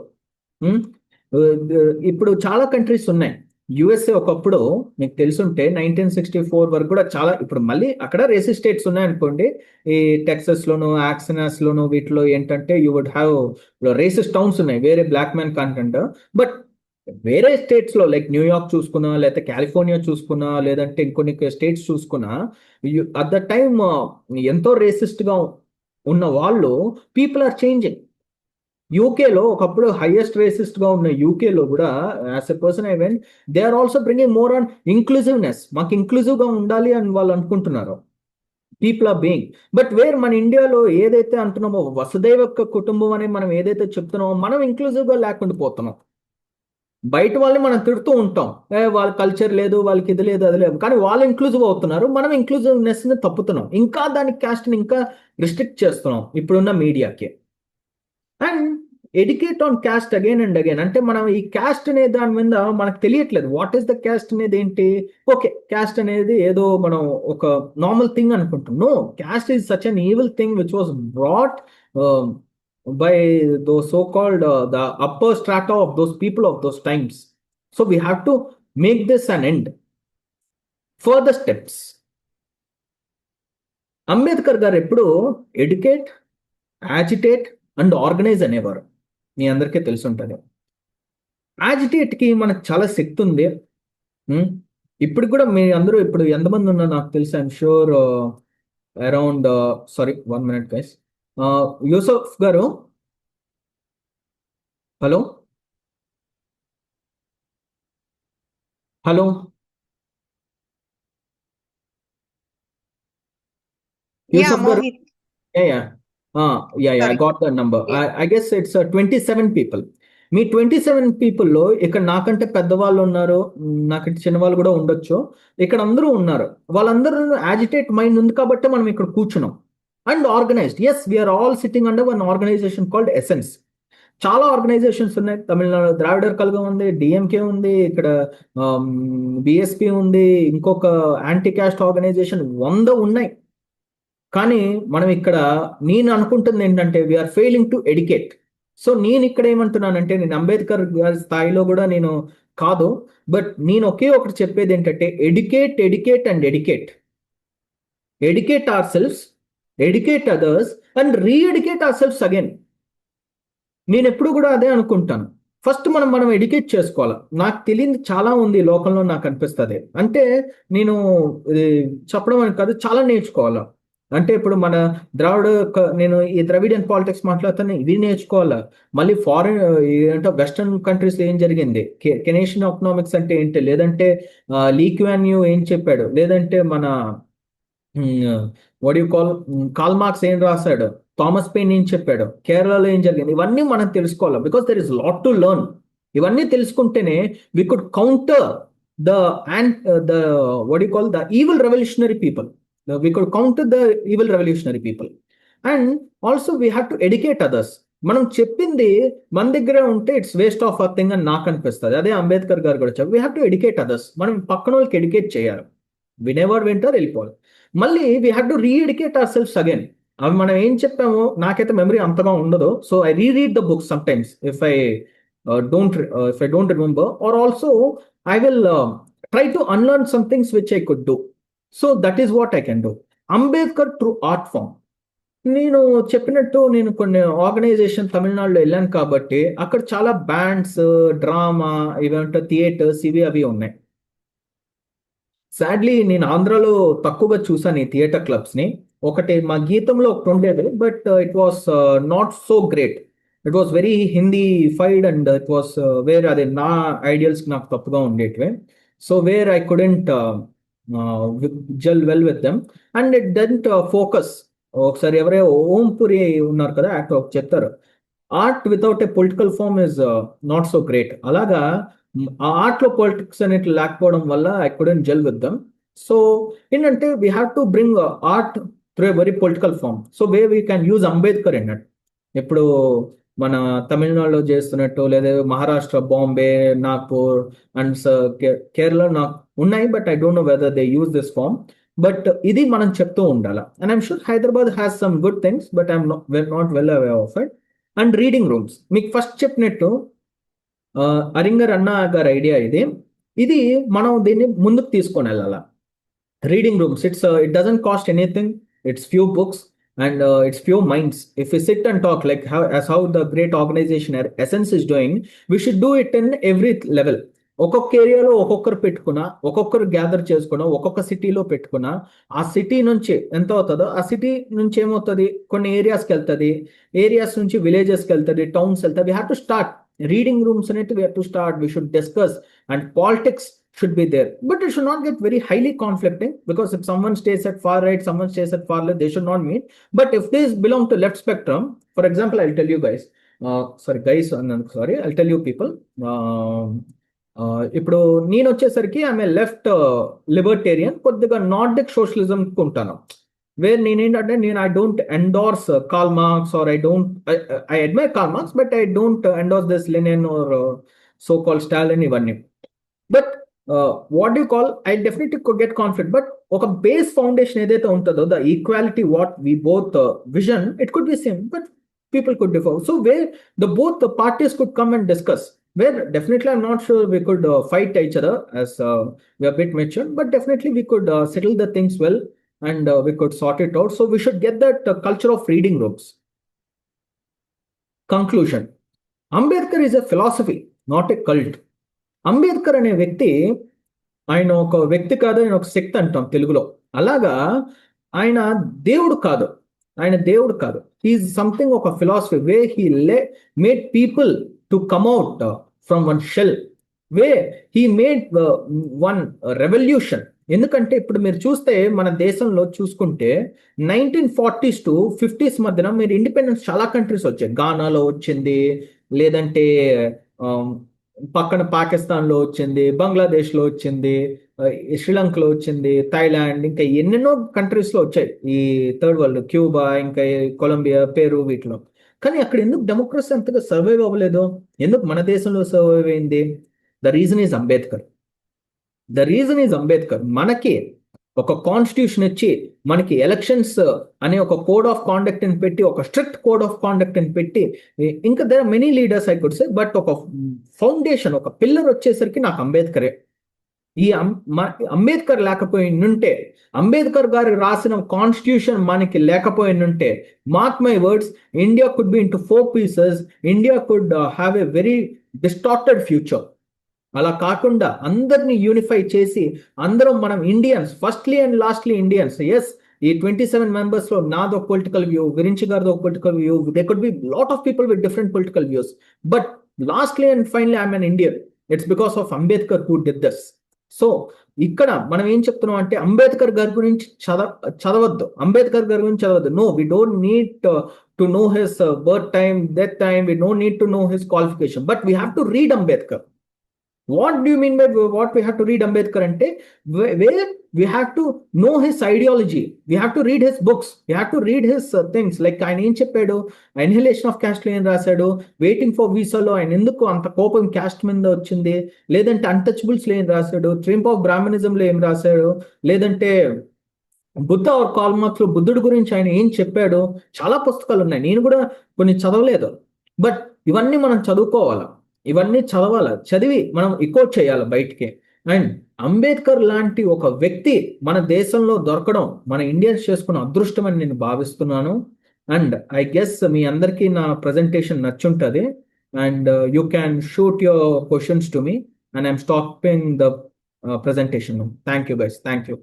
ఇప్పుడు చాలా కంట్రీస్ ఉన్నాయి. యుఎస్ఏ ఒకప్పుడు మీకు తెలుసుంటే 1964 వరకు కూడా చాలా, ఇప్పుడు మళ్ళీ అక్కడ రేసిస్ట్ స్టేట్స్ ఉన్నాయనుకోండి. ఈ టెక్సస్ లోను, యాక్సినాస్ లోను వీటిలో ఏంటంటే you would have racist towns ఉన్నాయి, వేరే బ్లాక్ మ్యాన్ కాంటెంట్. బట్ వేరే స్టేట్స్ లో లైక్ న్యూయార్క్ చూసుకున్నా, లేకపోతే కాలిఫోర్నియా చూసుకున్నా, లేదంటే ఇంకొన్ని స్టేట్స్ చూసుకున్నా, అట్ ద టైమ్ ఎంతో రేసిస్ట్ గా ఉన్న వాళ్ళు పీపుల్ ఆర్ చేంజింగ్. యూకేలో ఒకప్పుడు హైయెస్ట్ రేసిస్ట్ గా ఉన్న యూకేలో కూడా as a person I went, they are also bringing more on inclusiveness. మాకు ఇంక్లూజివ్ గా ఉండాలి అని వాళ్ళు అనుకుంటున్నారు. People are being. But where మన ఇండియాలో ఏదైతే అంటున్నామో వసుదైవ కుటుంబం అని మనం ఏదైతే చెప్తున్నామో మనం ఇంక్లూజివ్ గా లేకుండా పోతున్నాం. బయట వాళ్ళని మనం తిడుతూ ఉంటాం, వాళ్ళ కల్చర్ లేదు, వాళ్ళకి ఇది లేదు, అది లేదు, కానీ వాళ్ళు ఇంక్లూజివ్ అవుతున్నారు, మనం ఇంక్లూజివ్నెస్ ని తప్పుతున్నాం. ఇంకా దానికి క్యాస్ట్ ని ఇంకా రిస్ట్రిక్ట్ చేస్తున్నాం ఇప్పుడున్న మీడియాకి. And educate on caste again and again. అంటే మనం ఈ క్యాస్ట్ అనే దాని మీద మనకు తెలియట్లేదు. వాట్ ఈస్ ద క్యాస్ట్ అనేది ఏంటి? ఓకే, క్యాస్ట్ అనేది ఏదో మనం ఒక నార్మల్ థింగ్ అనుకుంటాం. No, caste is such an evil thing which was brought by those so-called the upper strata of those people of those times. So we have to make this an end. Further steps. Ambedkar గారు ఎప్పుడు educate, agitate and organise అనేవారు. మీ అందరికీ తెలుసుంటుంది. Agitate కి మనకు చాలా శక్తి ఉంది. ఇప్పుడు కూడా మీ అందరూ ఇప్పుడు ఎంతమంది ఉన్నా నాకు తెలుసు, I'm sure around sorry 1 minute guys. Yusuf garu, hello Yeah, Yusuf గారు. Mohit. I Sorry. got the number. Yeah. I guess it's 27 people. Me 27 people లో ఇక్కడ నాకంటే పెద్దవాళ్ళు ఉన్నారు, నాకంటే చిన్నవాళ్ళు కూడా ఉండొచ్చు. ఇక్కడ అందరూ ఉన్నారు. వాళ్ళందరూ యాజిటేట్ మైండ్ ఉంది కాబట్టి మనం ఇక్కడ కూర్చున్నాం. And organised. Yes, we are all sitting under one organisation called Essence. చాలా ఆర్గనైజేషన్స్ ఉన్నాయి. తమిళనాడు ద్రావిడర్ కళగం ఉంది, డిఎంకే ఉంది, ఇక్కడ బిఎస్పి ఉంది, ఇంకొక యాంటీ క్యాస్ట్ ఆర్గనైజేషన్ 100 ఉన్నాయి. కానీ మనం ఇక్కడ నేను అనుకుంటుంది ఏంటంటే we are failing to educate. So నేను ఇక్కడ ఏమంటున్నానంటే, నేను అంబేద్కర్ గారి స్థాయిలో కూడా నేను కాదు. బట్ నేను ఒకే ఒకటి చెప్పేది ఏంటంటే educate educate and educate. Educate our selves, educate others and reeducate our selves again. నేను ఎప్పుడు కూడా అదే అనుకుంటాను. ఫస్ట్ మనం ఎడ్యుకేట్ చేసుకోవాలి. నాకు తెలియదు చాలా ఉంది ఈ లోకంలో నాకు అనిపిస్తుంది. అంటే నేను ఇది చెప్పడం అని కాదు, చాలా నేర్చుకోవాలా. అంటే ఇప్పుడు మన నేను ఈ ద్రవిడియన్ పాలిటిక్స్ మాట్లాడుతాను, ఇవి నేర్చుకోవాలా. మళ్ళీ ఫారిన్ అంటే వెస్టర్న్ కంట్రీస్లో ఏం జరిగింది, కెనేషియన్ ఎకనామిక్స్ అంటే ఏంటి, లేదంటే లీ క్వాన్ యూ ఏం చెప్పాడు, లేదంటే మన what you call call marks ఏం రాశాడు, థామస్ పెయిన్ ఏం చెప్పాడు, కేరళలో ఏం జరిగింది, ఇవన్నీ మనం తెలుసుకోవాలి. Because there is lot to learn. ఇవన్నీ తెలుసుకుంటేనే we could counter the and the what you call the evil revolutionary people. We could counter the evil revolutionary people. And also we have to educate others. మనం చెప్పింది మన దగ్గరే ఉంటే it's waste of a thing అని నాకు అనిపిస్తుంది. అదే అంబేద్కర్ గారు కూడా చెప్పారు, we have to educate others. మనం పక్కన వాళ్ళకి ఎడ్యుకేట్ చేయాలి. వినేవాడు వింటారు, వెళ్ళిపోవాలి. మళ్ళీ we have to reeducate our selves again. అవి మనం ఏం చెప్పామో నాకైతే మెమరీ అంతగా ఉండదు. So I read the book some times if I don't remember, or also I will try to unlearn some things which I could do. So that is what I can do. Ambedkar through art form. నేను చెప్పినట్టు నేను కొన్ని organisation తమిళనాడులో వెళ్ళాను కాబట్టి అక్కడ చాలా bands, drama, ఇవంటే theatres, ఇవి అవి ఉన్నాయి. సాడ్లీ నేను ఆంధ్రాలో తక్కువగా చూసాను ఈ థియేటర్ క్లబ్స్ని. ఒకటి మా గీతంలో ఒకటి ఉండేది, but it was not so great. It was very Hindi fried and it was wear అదే నా ఐడియల్స్ నాకు తప్పుగా ఉండేటివే. So where I couldn't gel well with them and it didn't focus. ఒకసారి ఎవరే ఓంపురి ఉన్నారు కదా యాక్టర్ చెప్తారు, art without a political form is not so great. అలాగా ఆ ఆర్ట్లో పొలిటిక్స్ అనేది లేకపోవడం వల్ల I couldn't gel with them. So ఏంటంటే we have to bring art through a very political form. So way we can use Ambedkar in it. ఇప్పుడు మన తమిళనాడులో చేస్తున్నట్టు, లేదా మహారాష్ట్ర, బాంబే, నాగ్పూర్ అండ్ కేరళ నాకు ఉన్నాయి, but I don't know whether they use this form. But ఇది మనం చెప్తూ ఉండాలి. And I'm sure Hyderabad has some good things, but I'm not well aware of it. And reading rooms, మీకు ఫస్ట్ చెప్పినట్టు అరింగర్ అన్న గారి ఐడియా ఇది మనం దీన్ని ముందుకు తీసుకొని వెళ్ళాలి. Reading rooms, it doesn't cost anything. It's few books and it's few minds. If we sit and talk like how the great organization Essence is doing, we should do it in every level. ఒక్కొక్క ఏరియాలో ఒక్కొక్కరు పెట్టుకున్నా, ఒక్కొక్కరు gather చేసుకున్నా, ఒక్కొక్క సిటీలో పెట్టుకున్నా, ఆ సిటీ నుంచి ఎంత అవుతుందో, ఆ సిటీ నుంచి ఏమవుతుంది, కొన్ని ఏరియాస్కి వెళ్తుంది, ఏరియాస్ నుంచి విలేజెస్కి వెళ్తుంది, టౌన్స్ వెళ్తుంది. We have to start reading rooms అనేది. We have to start, we should discuss, and politics should be there, but it should not get very highly conflicting, because if someone stays at far right, someone stays at far left, they should not meet. But if they belong to left spectrum, for example, I'll tell you guys, I'll tell you people, ఇప్పుడు నేను వచ్చేసరికి ఆమె left libertarian, కొద్దిగా Nordic socialism ఉంటాను. Where నేనేంటంటే I don't endorse Karl Marx, or I admire Karl Marx, but I don't endorse this Lenin or so call Stalin, ఇవన్నీ. But what you call, I definitely could get conflict. But ఒక base foundation ఏదైతే ఉంటుందో, the equality what we both vision, it could be same, but people could differ. So where both the parties could come and discuss, where definitely I'm not sure we could fight each other as we are a bit mature, but definitely we could settle the things well, and we could sort it out. So we should get that culture of reading rooms. Conclusion: Ambedkar is a philosophy, not a cult. Ambedkar అనే వ్యక్తి, ఆయన ఒక వ్యక్తి కాదు, ఆయన ఒక శక్తి అంటాం తెలుగులో. అలాగా ఆయన దేవుడు కాదు, హీఈస్ సంథింగ్, ఒక philosophy, way he made people to come out from one shell, way he made one revolution. ఎందుకంటే ఇప్పుడు మీరు చూస్తే మన దేశంలో చూసుకుంటే 1940s to 50s మధ్యన మీరు ఇండిపెండెన్స్ చాలా కంట్రీస్ వచ్చాయి. గానాలో వచ్చింది, లేదంటే పక్కన పాకిస్తాన్లో వచ్చింది, బంగ్లాదేశ్లో వచ్చింది, శ్రీలంకలో వచ్చింది, థాయిలాండ్, ఇంకా ఎన్నెన్నో కంట్రీస్లో వచ్చాయి ఈ థర్డ్ వరల్డ్, క్యూబా, ఇంకా కొలంబియా, పెరు, వీటిలో. కానీ అక్కడ ఎందుకు డెమోక్రసీ అంతగా సర్వైవ్ అవ్వలేదు? ఎందుకు మన దేశంలో సర్వైవ్ అయింది? The reason is Ambedkar. మనకి ఒక కాన్స్టిట్యూషన్ ఇచ్చి మనకి ఎలక్షన్స్ అనే ఒక కోడ్ ఆఫ్ కాండక్ట్ అని పెట్టి, ఒక స్ట్రిక్ట్ కోడ్ ఆఫ్ కాండక్ట్ అని పెట్టి, ఇంకా there are many leaders I could say, but ఒక ఫౌండేషన్, ఒక పిల్లర్ వచ్చేసరికి నాకు అంబేద్కరే. ఈ అంబేద్కర్ లేకపోయినుంటే, అంబేద్కర్ గారు రాసిన కాన్స్టిట్యూషన్ మనకి లేకపోయినుంటే, mark my words, India could be into 4 pieces, India could have a very distorted future. అలా కాకుండా అందరినీ యూనిఫై చేసి, అందరం మనం Indians, firstly and lastly Indians. Yes, ఈ 27 మెంబర్స్ లో నాది ఒక పొలిటికల్ వ్యూ, విరించి గారిది ఒక political view, they could be lot of people with different political views, but lastly and finally I'm an Indian. It's because of Ambedkar who did this. So ఇక్కడ మనం ఏం చెప్తున్నాం అంటే, అంబేద్కర్ గారి గురించి చదవద్దు, అంబేద్కర్ గారి గురించి చదవద్దు. No, we don't need to know his birth time, death time, we don't need to know his qualification, but we have to read Ambedkar. What do you mean by what we have to read Ambedkar ante? Where we have to know his ideology, we have to read his books, we have to read his things, like ఆయన ఏం చెప్పాడు, annihilation of caste లో ఏం రాశాడు, waiting for వీసాలో ఆయన ఎందుకు అంత కోపం క్యాస్ట్ మీద వచ్చింది, లేదంటే అన్టచబుల్స్ లో ఏం రాశాడు, ట్రింప్ ఆఫ్ బ్రాహ్మణిజం లో ఏం రాశాడు, లేదంటే బుద్ధ ఆర్ కాల్ మార్క్స్ లో బుద్ధుడి గురించి ఆయన ఏం చెప్పాడు. చాలా పుస్తకాలు ఉన్నాయి, నేను కూడా కొన్ని చదవలేదు, బట్ ఇవన్నీ మనం చదువుకోవాలి, ఇవన్నీ చదవాలి, చదివి మనం ఎకోట్ చేయాలి బయటికి. అండ్ అంబేద్కర్ లాంటి ఒక వ్యక్తి మన దేశంలో దొరకడం మన ఇండియన్స్ చేసుకున్న అదృష్టం అని నేను భావిస్తున్నాను. అండ్ ఐ గెస్ మీ అందరికీ నా ప్రజెంటేషన్ నచ్చుంటుంది. And you can shoot your questions to me, and I'm stopping the presentation. Thank you guys. Thank you.